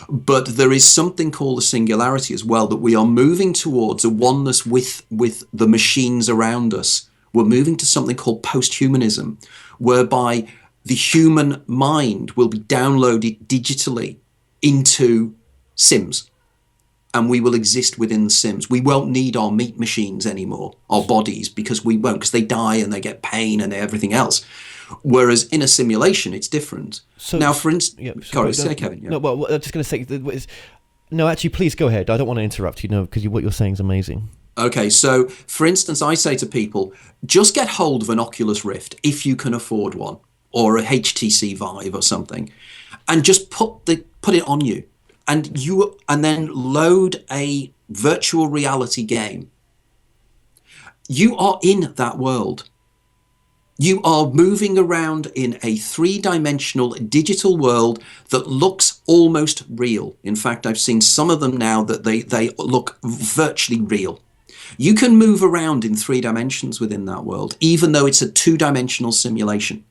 But there is something called a singularity as well, that we are moving towards a oneness with the machines around us. We're moving to something called post-humanism, whereby the human mind will be downloaded digitally into Sims, and we will exist within the Sims. We won't need our meat machines anymore, our bodies, because they die and they get pain and everything else. Whereas in a simulation, it's different. So now, for instance, Kevin. Yeah. No, well, I'm just going to say, no, actually, please go ahead. I don't want to interrupt you, because what you're saying is amazing. Okay, so for instance, I say to people, just get hold of an Oculus Rift if you can afford one, or a HTC Vive or something, and just put it on you, and then load a virtual reality game. You are in that world. You are moving around in a three-dimensional digital world that looks almost real. In fact, I've seen some of them now that they look virtually real. You can move around in 3 dimensions within that world, even though it's a 2-dimensional simulation.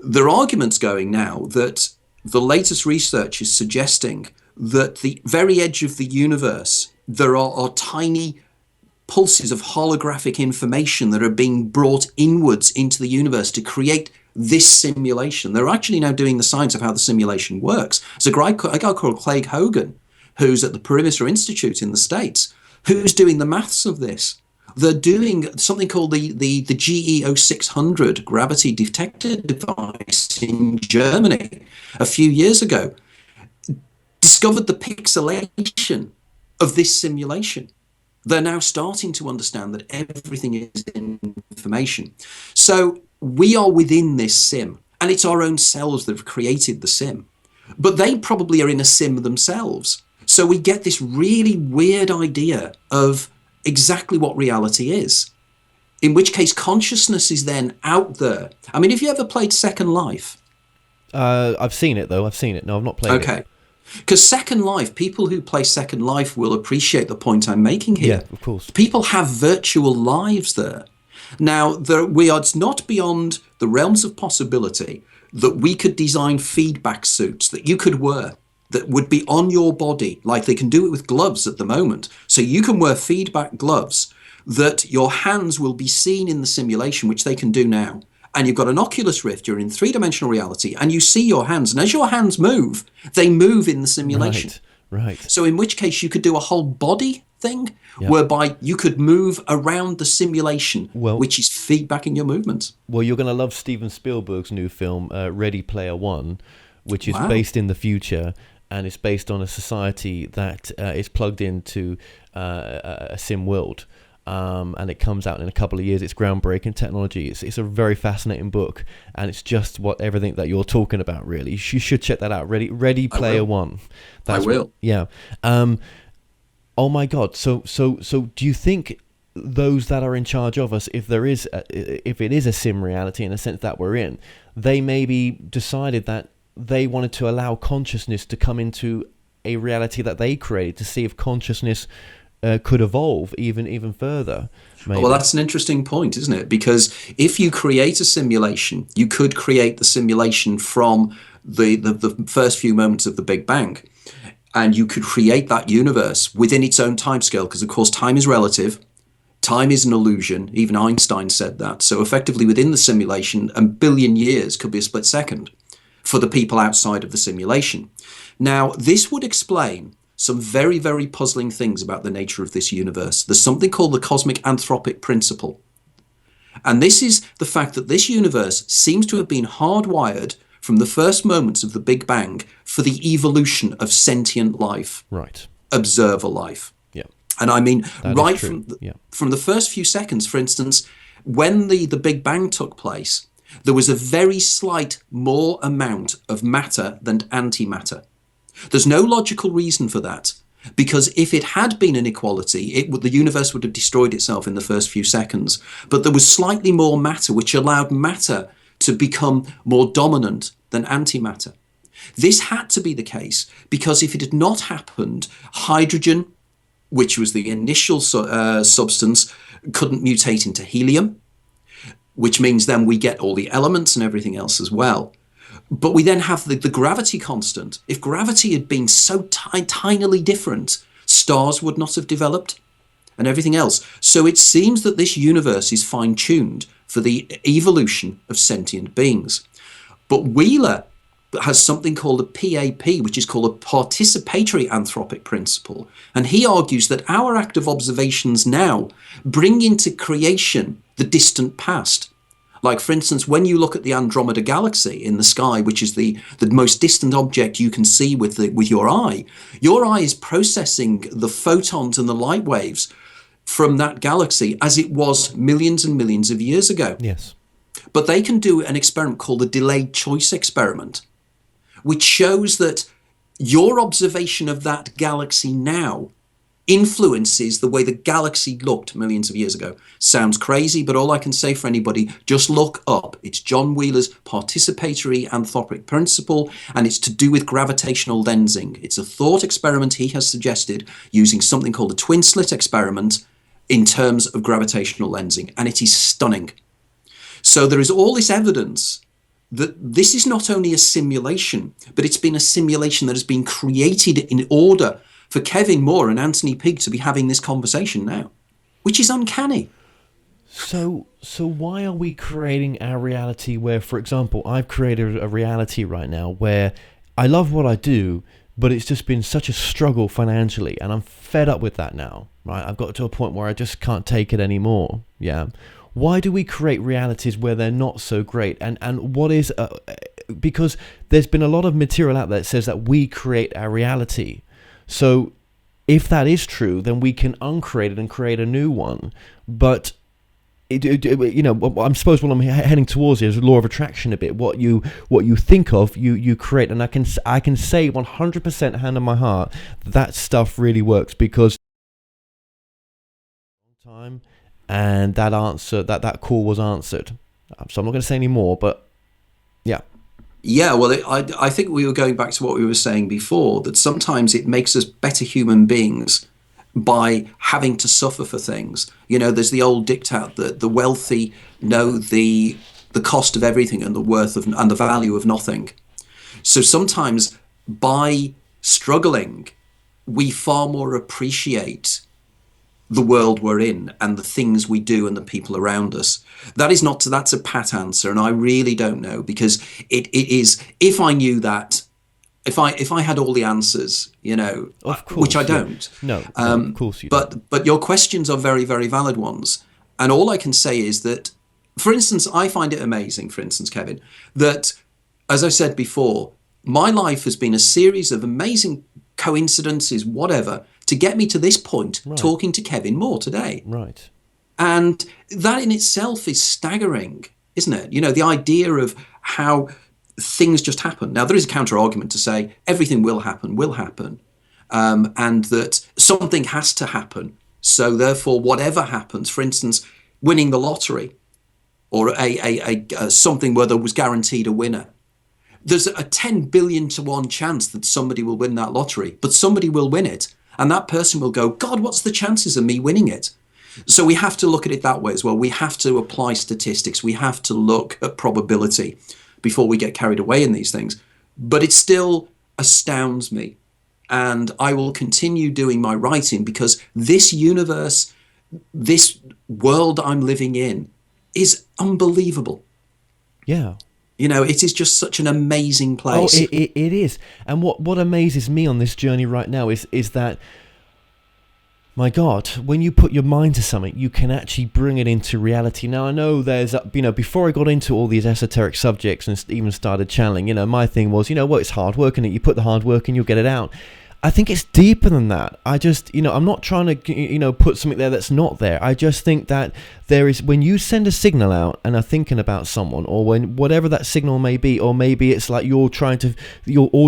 There are arguments going now that the latest research is suggesting that the very edge of the universe, there are tiny pulses of holographic information that are being brought inwards into the universe to create this simulation. They're actually now doing the science of how the simulation works. There's a guy called Craig Hogan, who's at the Perimeter Institute in the States, who's doing the maths of this. They're doing something called the GEO 600 gravity detector device in Germany a few years ago, discovered the pixelation of this simulation. They're now starting to understand that everything is information. So we are within this sim, and it's our own cells that have created the sim. But they probably are in a sim themselves. So we get this really weird idea of exactly what reality is, in which case consciousness is then out there. I mean, have you ever played Second Life? I've seen it, though. No, I've not played it. Okay. Because Second Life, people who play Second Life will appreciate the point I'm making here. Yeah, of course. People have virtual lives there. Now, it's not beyond the realms of possibility that we could design feedback suits that you could wear, that would be on your body, like they can do it with gloves at the moment. So you can wear feedback gloves that your hands will be seen in the simulation, which they can do now. And you've got an Oculus Rift, you're in three-dimensional reality, and you see your hands. And as your hands move, they move in the simulation. Right. So in which case you could do a whole body thing, whereby you could move around the simulation, which is feedbacking your movements. Well, you're going to love Steven Spielberg's new film, Ready Player One, which is based in the future, and it's based on a society that is plugged into a sim world. And it comes out in a couple of years. It's groundbreaking technology. It's a very fascinating book, and it's just everything that you're talking about. Really, you should check that out. Ready Player One. I will. Oh my God. So do you think those that are in charge of us, if it is a sim reality in a sense that we're in, they maybe decided that they wanted to allow consciousness to come into a reality that they created to see if consciousness could evolve even further. Maybe. Well, that's an interesting point, isn't it? Because if you create a simulation, you could create the simulation from the first few moments of the Big Bang, and you could create that universe within its own timescale, because of course time is relative. Time is an illusion. Even Einstein said that. So effectively within the simulation, a billion years could be a split second for the people outside of the simulation. Now, this would explain some very, very puzzling things about the nature of this universe. There's something called the cosmic anthropic principle. And this is the fact that this universe seems to have been hardwired from the first moments of the Big Bang for the evolution of sentient life, observer life. Yeah. And I mean, right from the first few seconds, for instance, when the Big Bang took place, there was a very slight more amount of matter than antimatter. There's no logical reason for that, because if it had been an equality, the universe would have destroyed itself in the first few seconds. But there was slightly more matter, which allowed matter to become more dominant than antimatter. This had to be the case because if it had not happened, hydrogen, which was the initial substance, couldn't mutate into helium, which means then we get all the elements and everything else as well. But we then have the gravity constant. If gravity had been so tinily different, stars would not have developed and everything else. So it seems that this universe is fine-tuned for the evolution of sentient beings. But Wheeler has something called a PAP, which is called a participatory anthropic principle. And he argues that our active observations now bring into creation the distant past. Like, for instance, when you look at the Andromeda Galaxy in the sky, which is the most distant object you can see with your eye is processing the photons and the light waves from that galaxy as it was millions and millions of years ago. Yes. But they can do an experiment called the delayed choice experiment, which shows that your observation of that galaxy now influences the way the galaxy looked millions of years ago. Sounds crazy, but all I can say for anybody, just look up. It's John Wheeler's participatory anthropic principle, and it's to do with gravitational lensing. It's a thought experiment he has suggested using something called a twin slit experiment in terms of gravitational lensing, and it is stunning. So there is all this evidence that this is not only a simulation, but it's been a simulation that has been created in order for Kevin Moore and Anthony Peake to be having this conversation now, which is uncanny. So why are we creating our reality where, for example, I've created a reality right now where I love what I do, but it's just been such a struggle financially, and I'm fed up with that now, right? I've got to a point where I just can't take it anymore, yeah? Why do we create realities where they're not so great? And what is... because there's been a lot of material out there that says that we create our reality. So if that is true, then we can uncreate it and create a new one. But, I suppose what I'm heading towards is law of attraction a bit. What you think of, you create. And I can say 100% hand on my heart that stuff really works, because time and that answer, that call was answered. So I'm not going to say any more, but yeah. Yeah, well, I think we were going back to what we were saying before, that sometimes it makes us better human beings by having to suffer for things. There's the old diktat that the wealthy know the cost of everything and the worth of and the value of nothing. So sometimes by struggling, we far more appreciate the world we're in and the things we do and the people around us. That's a pat answer, and I really don't know, because it is, if I knew that, if I had all the answers, Of course, which I yeah. don't. No, of course you don't. But your questions are very, very valid ones. And all I can say is that, for instance, I find it amazing, for instance, Kevin, that, as I said before, my life has been a series of amazing coincidences, whatever, to get me to this point, talking to Kevin Moore today. Right. And that in itself is staggering, isn't it? The idea of how things just happen. Now, there is a counter argument to say everything will happen, and that something has to happen. So therefore, whatever happens, for instance, winning the lottery, or a something where there was guaranteed a winner, there's a 10 billion to 1 chance that somebody will win that lottery, but somebody will win it. And that person will go, God, what's the chances of me winning it? So we have to look at it that way as well. We have to apply statistics. We have to look at probability before we get carried away in these things. But it still astounds me. And I will continue doing my writing, because this universe, this world I'm living in, is unbelievable. Yeah. It is just such an amazing place. Oh, it is. And what amazes me on this journey right now is that, my God, when you put your mind to something, you can actually bring it into reality. Now, I know there's, before I got into all these esoteric subjects and even started channeling, my thing was, it's hard work, and you put the hard work in, you'll get it out. I think it's deeper than that. I just, I'm not trying to, put something there that's not there. I just think that there is, when you send a signal out and are thinking about someone, or when whatever that signal may be, or maybe it's like all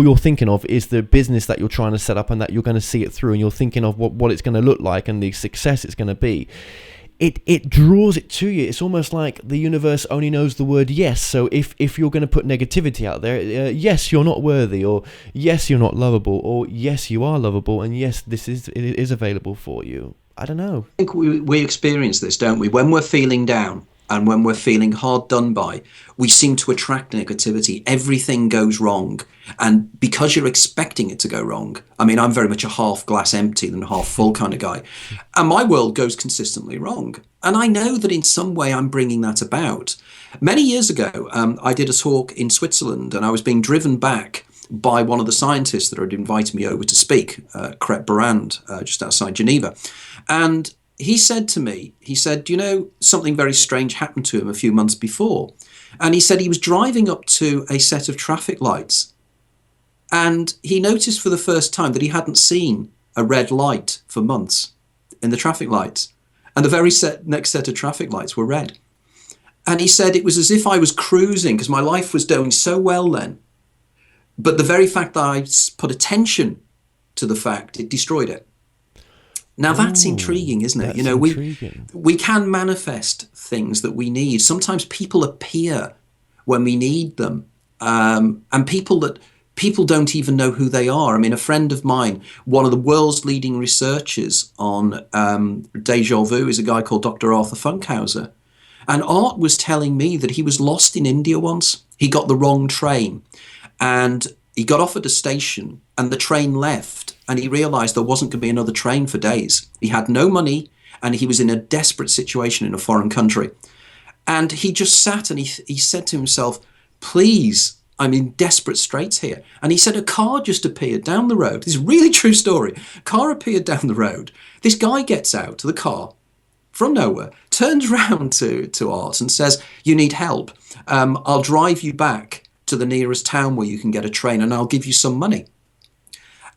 you're thinking of is the business that you're trying to set up, and that you're going to see it through, and you're thinking of what it's going to look like and the success it's going to be. It draws it to you. It's almost like the universe only knows the word yes. So if you're going to put negativity out there, yes, you're not worthy, or yes, you're not lovable, or yes, you are lovable, and yes, it is available for you. I don't know. I think we experience this, don't we? When we're feeling down and when we're feeling hard done by, we seem to attract negativity. Everything goes wrong. And because you're expecting it to go wrong, I mean, I'm very much a half glass empty than half full kind of guy. And my world goes consistently wrong. And I know that in some way I'm bringing that about. Many years ago, I did a talk in Switzerland, and I was being driven back by one of the scientists that had invited me over to speak, Crete Barand, just outside Geneva. And he said to me, something very strange happened to him a few months before. And he said he was driving up to a set of traffic lights, and he noticed for the first time that he hadn't seen a red light for months in the traffic lights. And the very next set of traffic lights were red. And he said it was as if I was cruising, because my life was going so well then. But the very fact that I put attention to the fact, it destroyed it. Now that's intriguing, isn't it? Intriguing. We can manifest things that we need. Sometimes people appear when we need them, and people don't even know who they are. I mean, a friend of mine, one of the world's leading researchers on déjà vu, is a guy called Dr. Arthur Funkhauser. And Art was telling me that he was lost in India once. He got the wrong train, and he got off at a station, and the train left. And he realized there wasn't going to be another train for days. He had no money, and he was in a desperate situation in a foreign country. And he just sat and he said to himself, please, I'm in desperate straits here. And he said a car just appeared down the road. This is a really true story. A car appeared down the road. This guy gets out of the car from nowhere, turns around to Art and says, you need help. I'll drive you back to the nearest town where you can get a train, and I'll give you some money.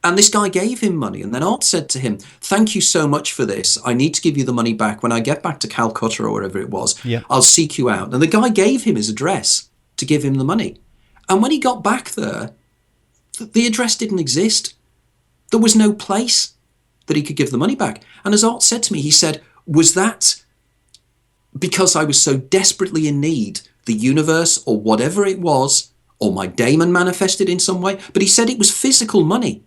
And this guy gave him money, and then Art said to him, thank you so much for this. I need to give you the money back. When I get back to Calcutta or wherever it was, I'll seek you out. And the guy gave him his address to give him the money. And when he got back there, the address didn't exist. There was no place that he could give the money back. And as Art said to me, he said, was that because I was so desperately in need, the universe or whatever it was, or my daimon manifested in some way? But he said it was physical money.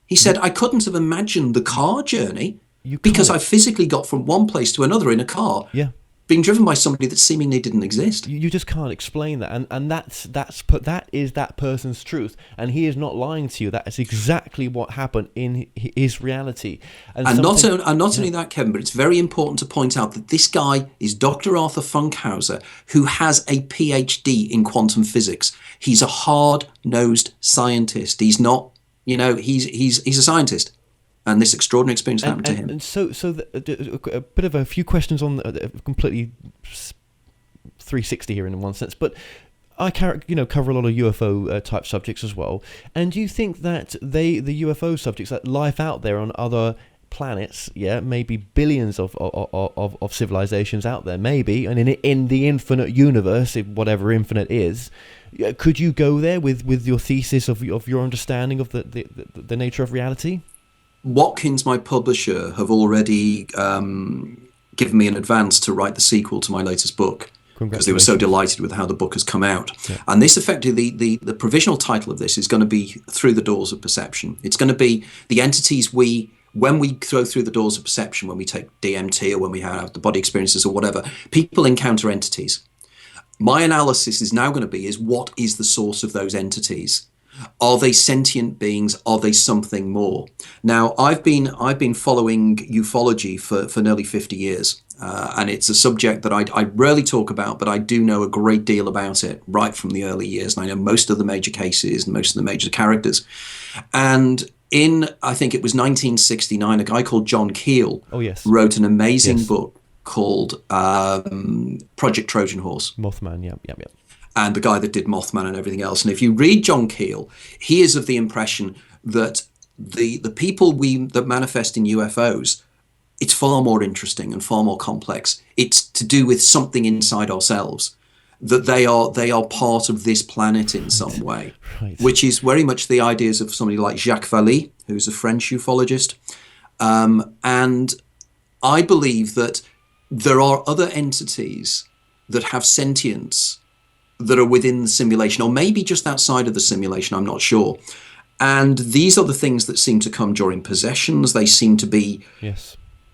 He said, I couldn't have imagined the car journey because I physically got from one place to another in a car. Yeah. being driven by somebody that seemingly didn't exist. You just can't explain that, and that is that person's truth, and he is not lying to you. That is exactly what happened in his reality. And not only that, Kevin, but it's very important to point out that this guy is Dr. Arthur Funkhauser, who has a PhD in quantum physics. He's a hard-nosed scientist. He's not, he's a scientist. And this extraordinary experience happened to him. And so a bit of a few questions on completely 360 here in one sense, but I cover a lot of UFO type subjects as well. And do you think that the UFO subjects, that life out there on other planets, maybe billions of civilizations out there, maybe, and in the infinite universe, whatever infinite is, could you go there with your thesis of your understanding of the nature of reality? Watkins, my publisher, have already given me an advance to write the sequel to my latest book, because they were so delighted with how the book has come out. Yeah. And this effectively, the provisional title of this is going to be Through the Doors of Perception. It's going to be the entities when we go through the doors of perception, when we take DMT or when we have the body experiences or whatever, people encounter entities. My analysis is now going to be what is the source of those entities? Are they sentient beings? Are they something more? Now, I've been following ufology for nearly 50 years, and it's a subject that I rarely talk about, but I do know a great deal about it right from the early years, and I know most of the major cases and most of the major characters. And I think it was 1969, a guy called John Keel wrote an amazing book called Project Trojan Horse. Mothman, yeah. And the guy that did Mothman and everything else. And if you read John Keel, he is of the impression that the people that manifest in UFOs, it's far more interesting and far more complex. It's to do with something inside ourselves, that they are part of this planet in some way, which is very much the ideas of somebody like Jacques Vallée, who's a French ufologist. And I believe that there are other entities that have sentience that are within the simulation, or maybe just outside of the simulation, I'm not sure. And these are the things that seem to come during possessions. They seem to be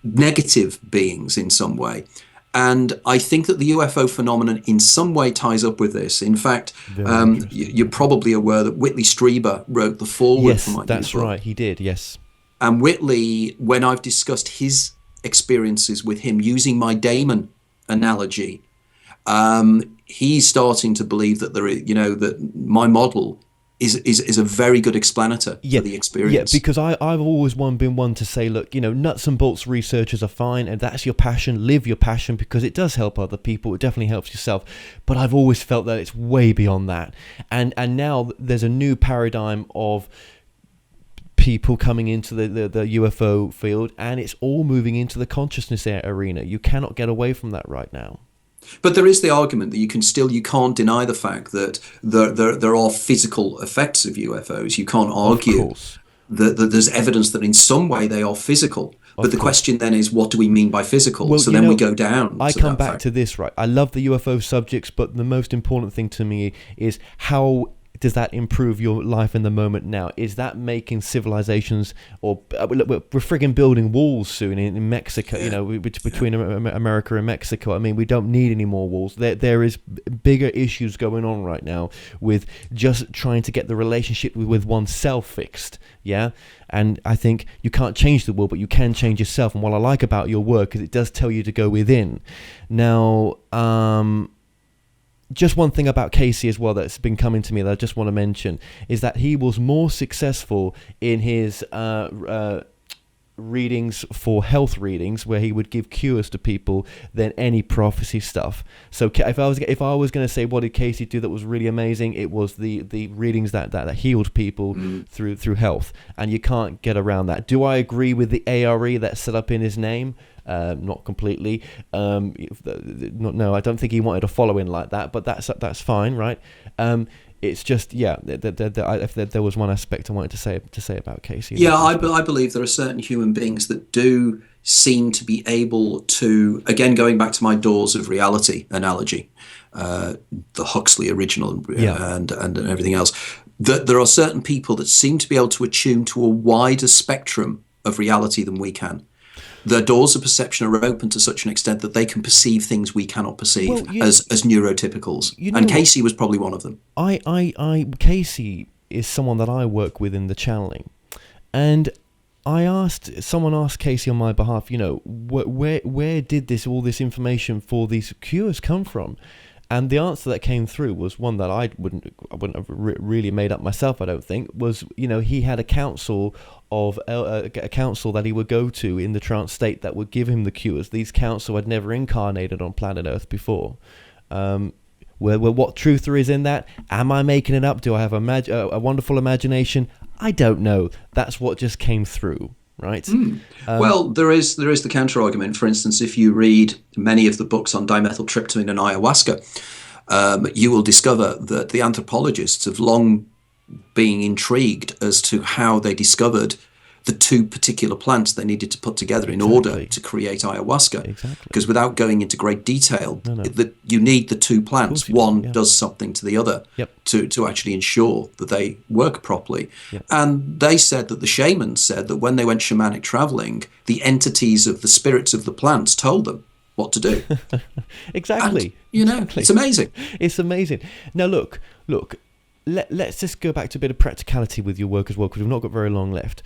negative beings in some way. And I think that the UFO phenomenon in some way ties up with this. In fact, you're probably aware that Whitley Strieber wrote the foreword for my book. Yes, that's right, he did, yes. And Whitley, when I've discussed his experiences with him using my daimon analogy, he's starting to believe that that my model is a very good explanator for the experience. Yeah, because I've always been one to say, look, nuts and bolts researchers are fine, and that's your passion. Live your passion, because it does help other people. It definitely helps yourself. But I've always felt that it's way beyond that. And now there's a new paradigm of people coming into the UFO field, and it's all moving into the consciousness arena. You cannot get away from that right now. But there is the argument that you can't deny the fact that there are physical effects of UFOs. You can't argue that there's evidence that in some way they are physical. But the question then is, what do we mean by physical? Well, so then we go down. I come back to this, right? I love the UFO subjects, but the most important thing to me is how does that improve your life in the moment now? Is that making civilizations, or we're frigging building walls soon in Mexico, between America and Mexico. I mean, we don't need any more walls. There is bigger issues going on right now with just trying to get the relationship with oneself fixed. Yeah. And I think you can't change the world, but you can change yourself. And what I like about your work is it does tell you to go within. Now, just one thing about Cayce as well that's been coming to me that I just want to mention is that he was more successful in his readings for health readings, where he would give cures to people, than any prophecy stuff. So if I was going to say what did Cayce do that was really amazing, it was the readings that healed people through health, and you can't get around that. Do I agree with the ARE that's set up in his name? Not completely. No, I don't think he wanted a following like that, but that's fine, right? It's just, if there was one aspect I wanted to say about Cayce. Yeah, I believe there are certain human beings that do seem to be able to, again, going back to my doors of reality analogy, the Huxley original and everything else, that there are certain people that seem to be able to attune to a wider spectrum of reality than we can. Their doors of perception are open to such an extent that they can perceive things we cannot perceive as neurotypicals. And Cayce was probably one of them. Cayce is someone that I work with in the channeling, and someone asked Cayce on my behalf, where did all this information for these cures come from? And the answer that came through was one that I wouldn't have really made up myself. I don't think was he had a council that he would go to in the trance state that would give him the cures. These council had never incarnated on planet Earth before. What truth there is in that? Am I making it up? Do I have a wonderful imagination? I don't know. That's what just came through. Right. Well, there is the counter argument. For instance, if you read many of the books on dimethyltryptamine and ayahuasca, you will discover that the anthropologists have long been intrigued as to how they discovered the two particular plants they needed to put together in order to create ayahuasca. Exactly. Because without going into great detail, you need the two plants. One does something to the other to actually ensure that they work properly. Yep. And they said that the shamans said that when they went shamanic traveling, the entities of the spirits of the plants told them what to do. Exactly. And, it's amazing. It's amazing. Now, look. Let's just go back to a bit of practicality with your work as well, because we've not got very long left.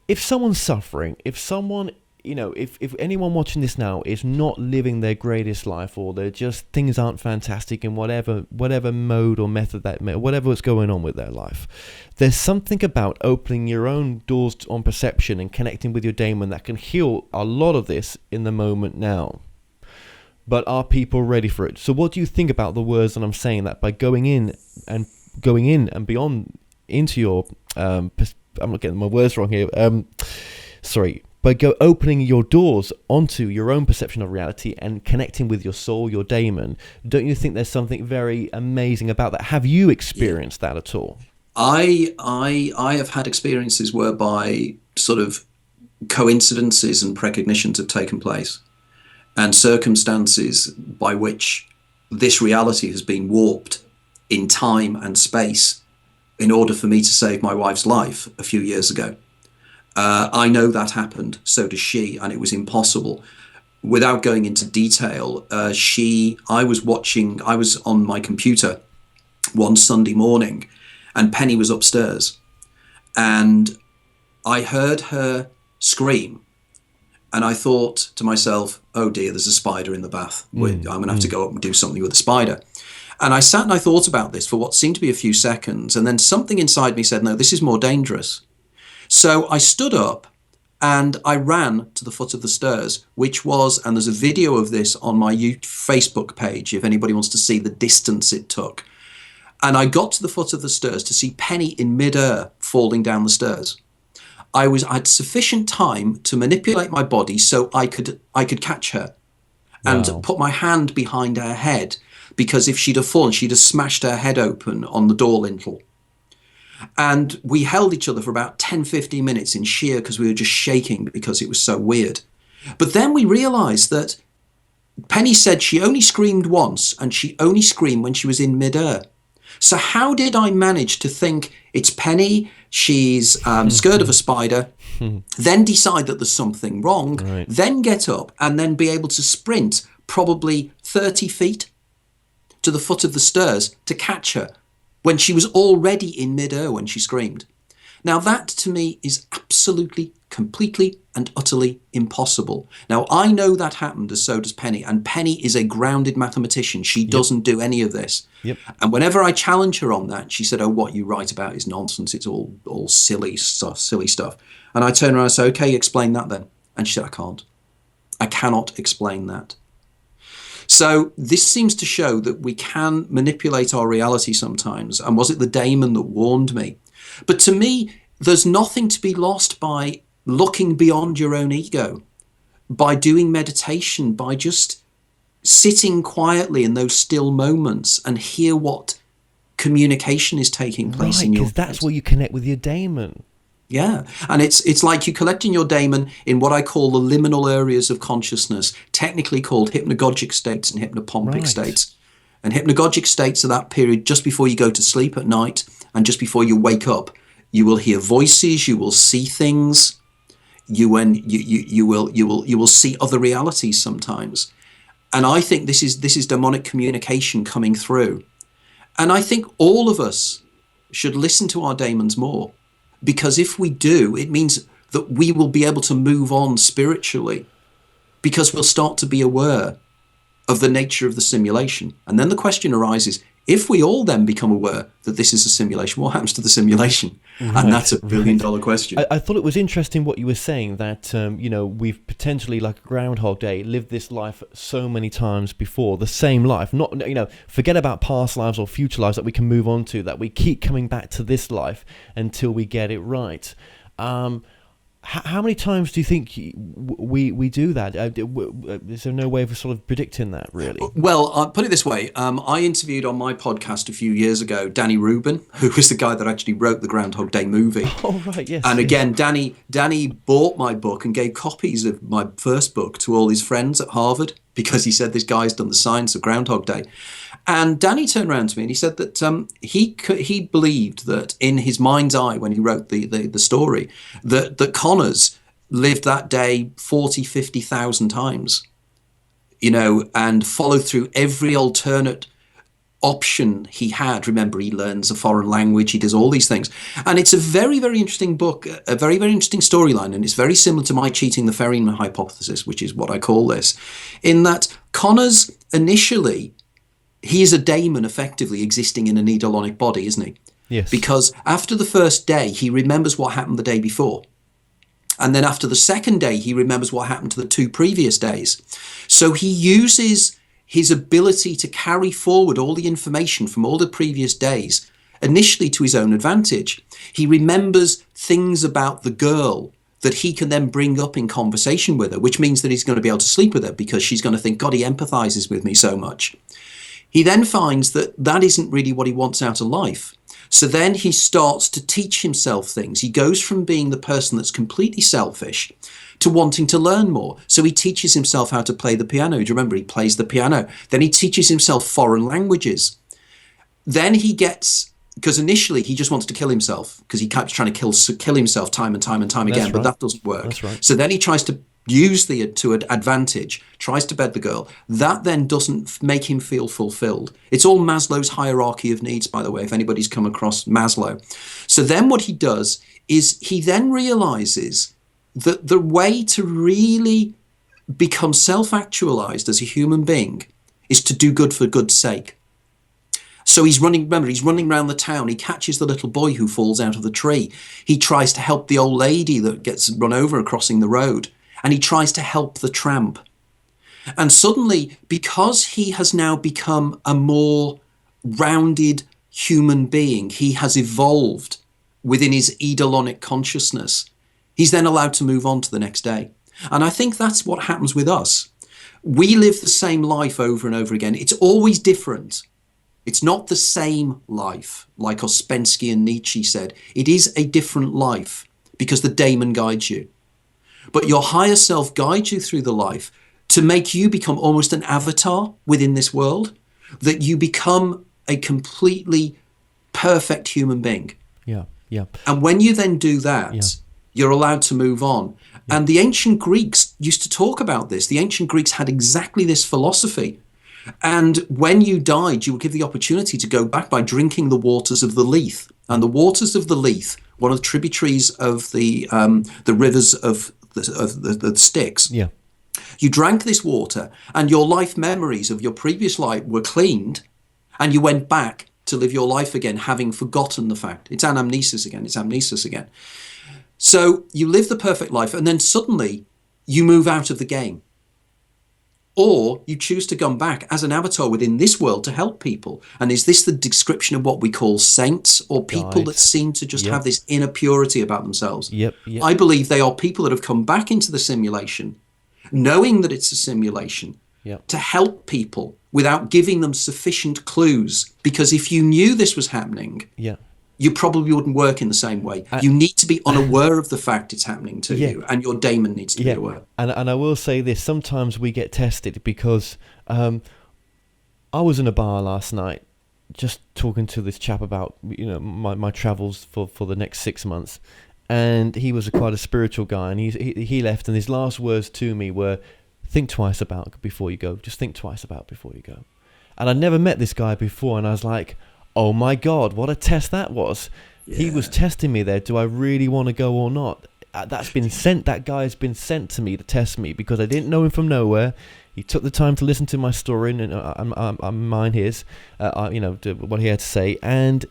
If someone's suffering, if someone, if anyone watching this now is not living their greatest life, or they're just, things aren't fantastic in whatever mode or method whatever's going on with their life, there's something about opening your own doors on perception and connecting with your daimon that can heal a lot of this in the moment now. But are people ready for it? So what do you think about the words that I'm saying, that by going in and beyond into your I'm not getting my words wrong here. By opening your doors onto your own perception of reality and connecting with your soul, your daimon, don't you think there's something very amazing about that? Have you experienced that at all? I have had experiences whereby sort of coincidences and precognitions have taken place, and circumstances by which this reality has been warped in time and space in order for me to save my wife's life a few years ago. I know that happened, so does she, and it was impossible. Without going into detail, I was on my computer one Sunday morning, and Penny was upstairs, and I heard her scream, and I thought to myself, oh dear, there's a spider in the bath. I'm going to have to go up and do something with the spider. And I sat and I thought about this for what seemed to be a few seconds, and then something inside me said, no, this is more dangerous. So I stood up and I ran to the foot of the stairs, which was, and there's a video of this on my Facebook page if anybody wants to see the distance it took. And I got to the foot of the stairs to see Penny in midair falling down the stairs. I had sufficient time to manipulate my body so I could catch her and put my hand behind her head, because if she'd have fallen, she'd have smashed her head open on the door lintel. And we held each other for about 10-15 minutes in sheer, because we were just shaking because it was so weird. But then we realised that Penny said she only screamed once, and she only screamed when she was in midair. So how did I manage to think it's Penny, she's scared of a spider, then decide that there's something wrong, then get up and then be able to sprint probably 30 feet to the foot of the stairs to catch her when she was already in midair when she screamed? Now that to me is absolutely, completely and utterly impossible. Now I know that happened, as so does Penny, and Penny is a grounded mathematician. She doesn't do any of this. And whenever I challenge her on that, she said, oh, what you write about is nonsense. It's all silly stuff. And I turn around and say, okay, explain that then. And she said, I cannot explain that. So this seems to show that we can manipulate our reality sometimes. And was it the daimon that warned me? But to me, there's nothing to be lost by looking beyond your own ego, by doing meditation, by just sitting quietly in those still moments and hear what communication is taking place in your head. Because that's where you connect with your daimon. Yeah, and it's like you collecting your daimon in what I call the liminal areas of consciousness, technically called hypnagogic states and hypnopompic states. And hypnagogic states are that period just before you go to sleep at night and just before you wake up. You will hear voices, you will see things. you will see other realities sometimes. And I think this is demonic communication coming through. And I think all of us should listen to our daemons more, because if we do, it means that we will be able to move on spiritually, because we'll start to be aware of the nature of the simulation. And then the question arises, if we all then become aware that this is a simulation, what happens to the simulation? Right, and that's a billion-dollar question. I thought it was interesting what you were saying, that we've potentially, like a Groundhog Day, lived this life so many times before, the same life. Not, forget about past lives or future lives that we can move on to, that we keep coming back to this life until we get it right. How many times do you think we do that? Is there no way of sort of predicting that, really? Well, I'll put it this way. I interviewed on my podcast a few years ago Danny Rubin, who was the guy that actually wrote the Groundhog Day movie. Oh, right, yes. And again, Danny bought my book and gave copies of my first book to all his friends at Harvard, because he said this guy's done the science of Groundhog Day. And Danny turned around to me and he said that he believed that in his mind's eye, when he wrote the story, that Connors lived that day 40, 50,000 times, and followed through every alternate option he had. Remember, he learns a foreign language, he does all these things. And it's a very, very interesting book, a very, very interesting storyline. And it's very similar to my cheating the ferryman hypothesis, which is what I call this, in that Connors initially, he is a daemon effectively existing in an eidolonic body, isn't he? Yes. Because after the first day, he remembers what happened the day before. And then after the second day, he remembers what happened to the 2 previous days. So he uses his ability to carry forward all the information from all the previous days, initially to his own advantage. He remembers things about the girl that he can then bring up in conversation with her, which means that he's going to be able to sleep with her, because she's going to think, God, he empathizes with me so much. He then finds that that isn't really what he wants out of life. So then he starts to teach himself things. He goes from being the person that's completely selfish to wanting to learn more. So he teaches himself how to play the piano. Do you remember? He plays the piano. Then he teaches himself foreign languages. Then he gets, because initially he just wants to kill himself, because he keeps trying to kill himself time and time and time again, but that doesn't work. That's right. So then he tries to use to an advantage, tries to bed the girl. That then doesn't make him feel fulfilled. It's all Maslow's hierarchy of needs, by the way, if anybody's come across Maslow. So then what he does is he then realizes that the way to really become self-actualized as a human being is to do good for good's sake. So he's running around the town. He catches the little boy who falls out of the tree. He tries to help the old lady that gets run over crossing the road. And he tries to help the tramp. And suddenly, because he has now become a more rounded human being, he has evolved within his eidolonic consciousness, he's then allowed to move on to the next day. And I think that's what happens with us. We live the same life over and over again. It's always different. It's not the same life, like Ouspensky and Nietzsche said. It is a different life, because the daemon guides you. But your higher self guides you through the life to make you become almost an avatar within this world, that you become a completely perfect human being. Yeah, yeah. And when you then do that, you're allowed to move on. Yeah. And the ancient Greeks used to talk about this. The ancient Greeks had exactly this philosophy. And when you died, you were given the opportunity to go back by drinking the waters of the Lethe. And the waters of the Lethe, one of the tributaries of the rivers of the Styx. Yeah. You drank this water and your life memories of your previous life were cleaned, and you went back to live your life again, having forgotten the fact. It's anamnesis again. So you live the perfect life, and then suddenly you move out of the game. Or you choose to come back as an avatar within this world to help people. And is this the description of what we call saints, or people that seem to just have this inner purity about themselves? Yep. I believe they are people that have come back into the simulation, knowing that it's a simulation, to help people without giving them sufficient clues. Because if you knew this was happening, you probably wouldn't work in the same way. You need to be unaware of the fact it's happening to you, and your daemon needs to be aware. And I will say this, sometimes we get tested, because I was in a bar last night just talking to this chap about my travels for the next 6 months, and he was quite a spiritual guy, and he left, and his last words to me were, think twice about before you go. Just think twice about before you go. And I'd never met this guy before, and I was like, oh my God, what a test that was. Yeah. He was testing me there. Do I really want to go or not? That guy's been sent to me to test me, because I didn't know him from nowhere. He took the time to listen to my story, and what he had to say. And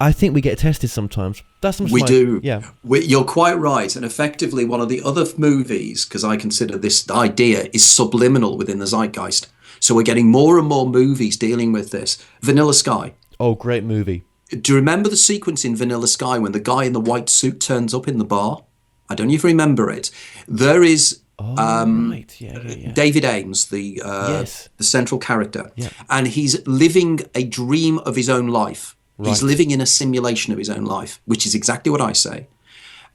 I think we get tested sometimes. We do. Yeah. You're quite right. And effectively, one of the other movies, because I consider this idea is subliminal within the zeitgeist. So we're getting more and more movies dealing with this. Vanilla Sky. Oh, great movie. Do you remember the sequence in Vanilla Sky when the guy in the white suit turns up in the bar? I don't know if you remember it. There is right. David Ames, the central character. Yeah. And he's living a dream of his own life. Right. He's living in a simulation of his own life, which is exactly what I say.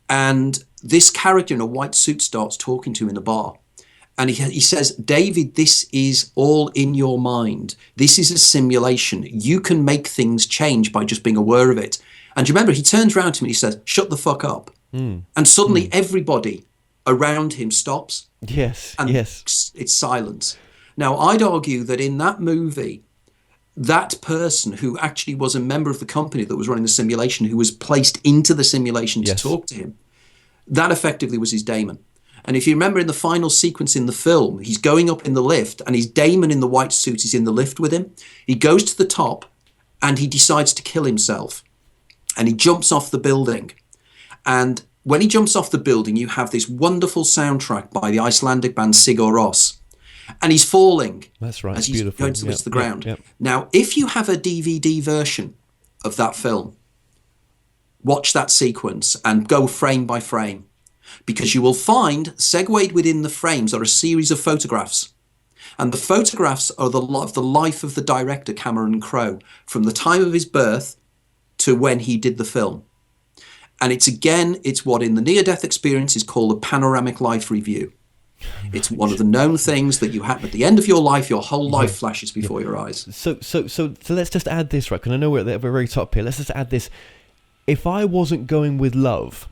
And this character in a white suit starts talking to him in the bar. And he says, David, this is all in your mind. This is a simulation. You can make things change by just being aware of it. And you remember, he turns around to me and he says, shut the fuck up. And suddenly everybody around him stops. Yes, and it's silence. Now, I'd argue that in that movie, that person who actually was a member of the company that was running the simulation, who was placed into the simulation to talk to him, that effectively was his daemon. And if you remember in the final sequence in the film, he's going up in the lift and his daemon in the white suit is in the lift with him. He goes to the top and he decides to kill himself. And he jumps off the building. And when he jumps off the building, you have this wonderful soundtrack by the Icelandic band Sigur Rós. And he's falling. That's right. As he's beautiful. going towards the ground. Yep. Now, if you have a DVD version of that film, watch that sequence and go frame by frame. Because you will find, segued within the frames, are a series of photographs. And the photographs are the life of the director, Cameron Crowe, from the time of his birth to when he did the film. And it's what in the near-death experience is called a panoramic life review. It's one of the known things that you have at the end of your life, your whole life flashes before your eyes. So let's just add this, right? Because I know we're at the very top here. Let's just add this. If I wasn't going with love,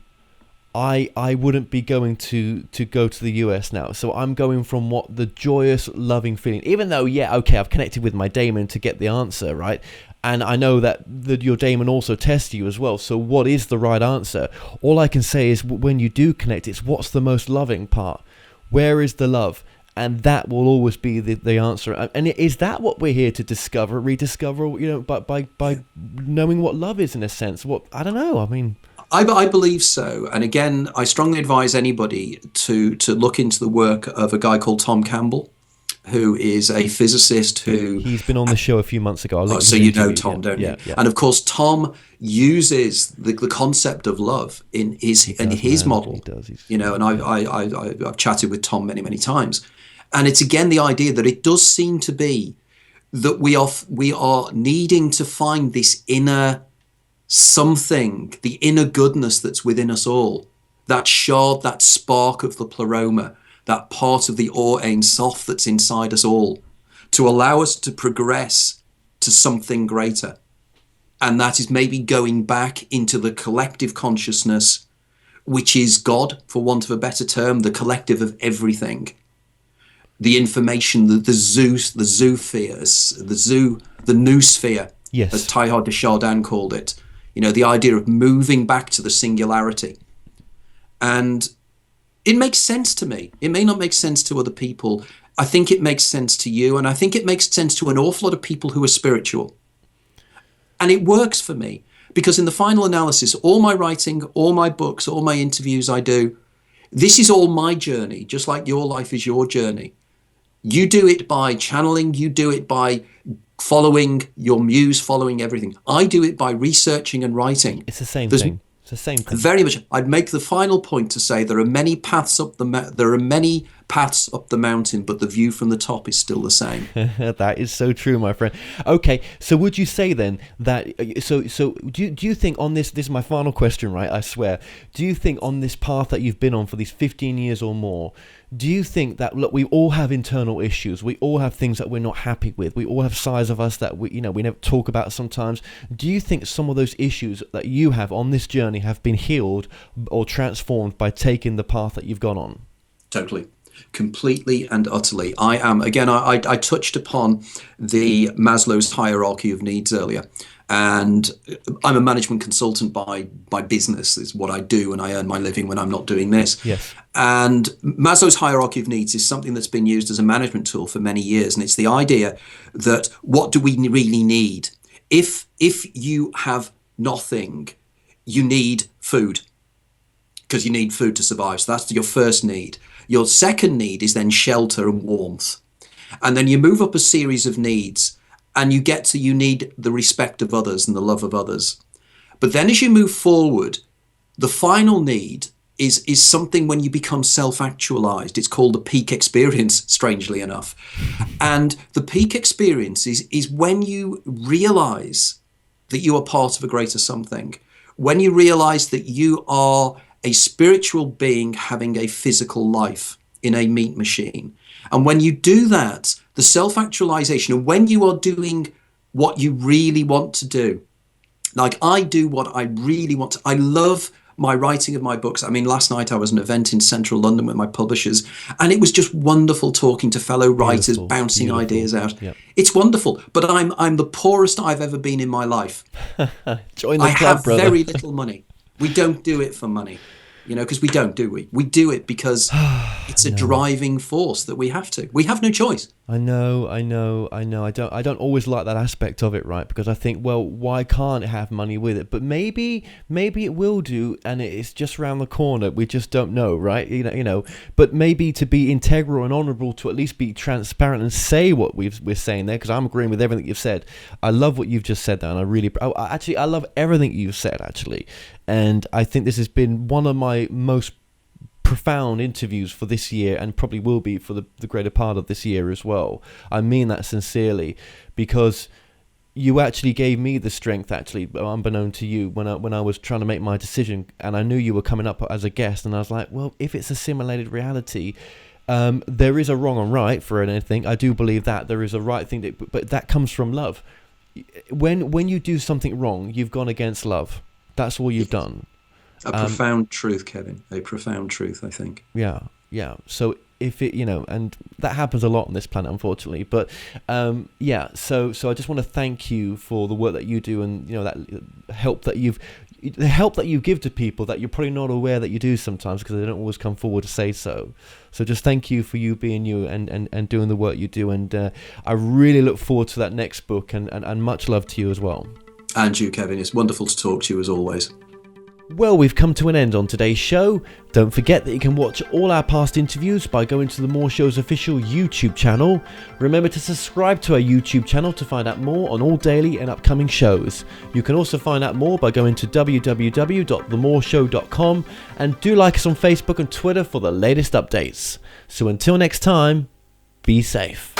I wouldn't be going to go to the US now. So I'm going from what the joyous, loving feeling. Even though, I've connected with my daemon to get the answer, right? And I know that your daemon also tests you as well. So what is the right answer? All I can say is when you do connect, it's what's the most loving part? Where is the love? And that will always be the answer. And is that what we're here to discover, rediscover, by knowing what love is in a sense? I don't know. I mean... I believe so. And again, I strongly advise anybody to look into the work of a guy called Tom Campbell, who is a physicist who... He's been on the show a few months ago. So you know Tom, don't you? Yeah. And of course, Tom uses the concept of love in his model. He does. And I've chatted with Tom many, many times. And it's again the idea that it does seem to be that we are needing to find this inner something, the inner goodness that's within us all, that shard, that spark of the pleroma, that part of the Or Ein Sof that's inside us all, to allow us to progress to something greater. And that is maybe going back into the collective consciousness, which is God, for want of a better term, the collective of everything. The information, the noosphere, as Teilhard de Chardin called it. The idea of moving back to the singularity. And it makes sense to me. It may not make sense to other people. I think it makes sense to you, and I think it makes sense to an awful lot of people who are spiritual. And it works for me, because in the final analysis, all my writing, all my books, all my interviews I do, this is all my journey, just like your life is your journey. You do it by channeling, you do it by following your muse, following everything. I do it by researching and writing. It's the same thing. It's the same thing. Very much. I'd make the final point to say there are many paths up there are many paths up the mountain, but the view from the top is still the same. That is so true, my friend. Okay, so would you say then that so do you think on this is my final question, right? I swear. Do you think on this path that you've been on for these 15 years or more, do you think that, look, we all have internal issues, we all have things that we're not happy with, we all have sides of us that we never talk about sometimes? Do you think some of those issues that you have on this journey have been healed or transformed by taking the path that you've gone on? Totally. Completely and utterly. I touched upon the Maslow's hierarchy of needs earlier, and I'm a management consultant by business, is what I do, and I earn my living when I'm not doing this. Yes. And Maslow's hierarchy of needs is something that's been used as a management tool for many years, and it's the idea that what do we really need? If you have nothing, you need food, because you need food to survive. So that's your first need. Your second need is then shelter and warmth. And then you move up a series of needs, and you need the respect of others and the love of others. But then as you move forward, the final need is something when you become self-actualized. It's called the peak experience, strangely enough. And the peak experience is when you realize that you are part of a greater something, when you realize that you are a spiritual being having a physical life in a meat machine. And when you do that, the self-actualization, and when you are doing what you really want to do, like I do what I really want to, I love my writing of my books. I mean, last night I was at an event in central London with my publishers, and it was just wonderful talking to fellow writers, bouncing ideas out. Yep. It's wonderful, but I'm the poorest I've ever been in my life. Join the club, brother. Very little money. We don't do it for money, because we don't, do we? We do it because it's a driving force that we have to. We have no choice. I know. I don't always like that aspect of it, right? Because I think, well, why can't it have money with it? But maybe it will do, and it's just around the corner. We just don't know, right? But maybe to be integral and honourable, to at least be transparent and say what we're saying there, because I'm agreeing with everything you've said. I love what you've just said there, and I love everything you've said, actually. And I think this has been one of my most profound interviews for this year, and probably will be for the greater part of this year as well. I mean that sincerely, because you actually gave me the strength, actually, unbeknown to you, when I was trying to make my decision, and I knew you were coming up as a guest, and I was like, well, if it's a simulated reality, there is a wrong and right for anything. I do believe that there is a right thing, but that comes from love. When you do something wrong, you've gone against love. That's all you've done. A profound truth, Kevin. A profound truth, I think. Yeah. So if it, and that happens a lot on this planet, unfortunately. But so I just want to thank you for the work that you do, and the help that you give to people that you're probably not aware that you do sometimes, because they don't always come forward to say so. So just thank you for you being you and doing the work you do. And I really look forward to that next book, and much love to you as well. And you, Kevin. It's wonderful to talk to you as always. Well, we've come to an end on today's show. Don't forget that you can watch all our past interviews by going to the More Show's official YouTube channel. Remember to subscribe to our YouTube channel to find out more on all daily and upcoming shows. You can also find out more by going to www.themoreshow.com, and do like us on Facebook and Twitter for the latest updates. So until next time, be safe.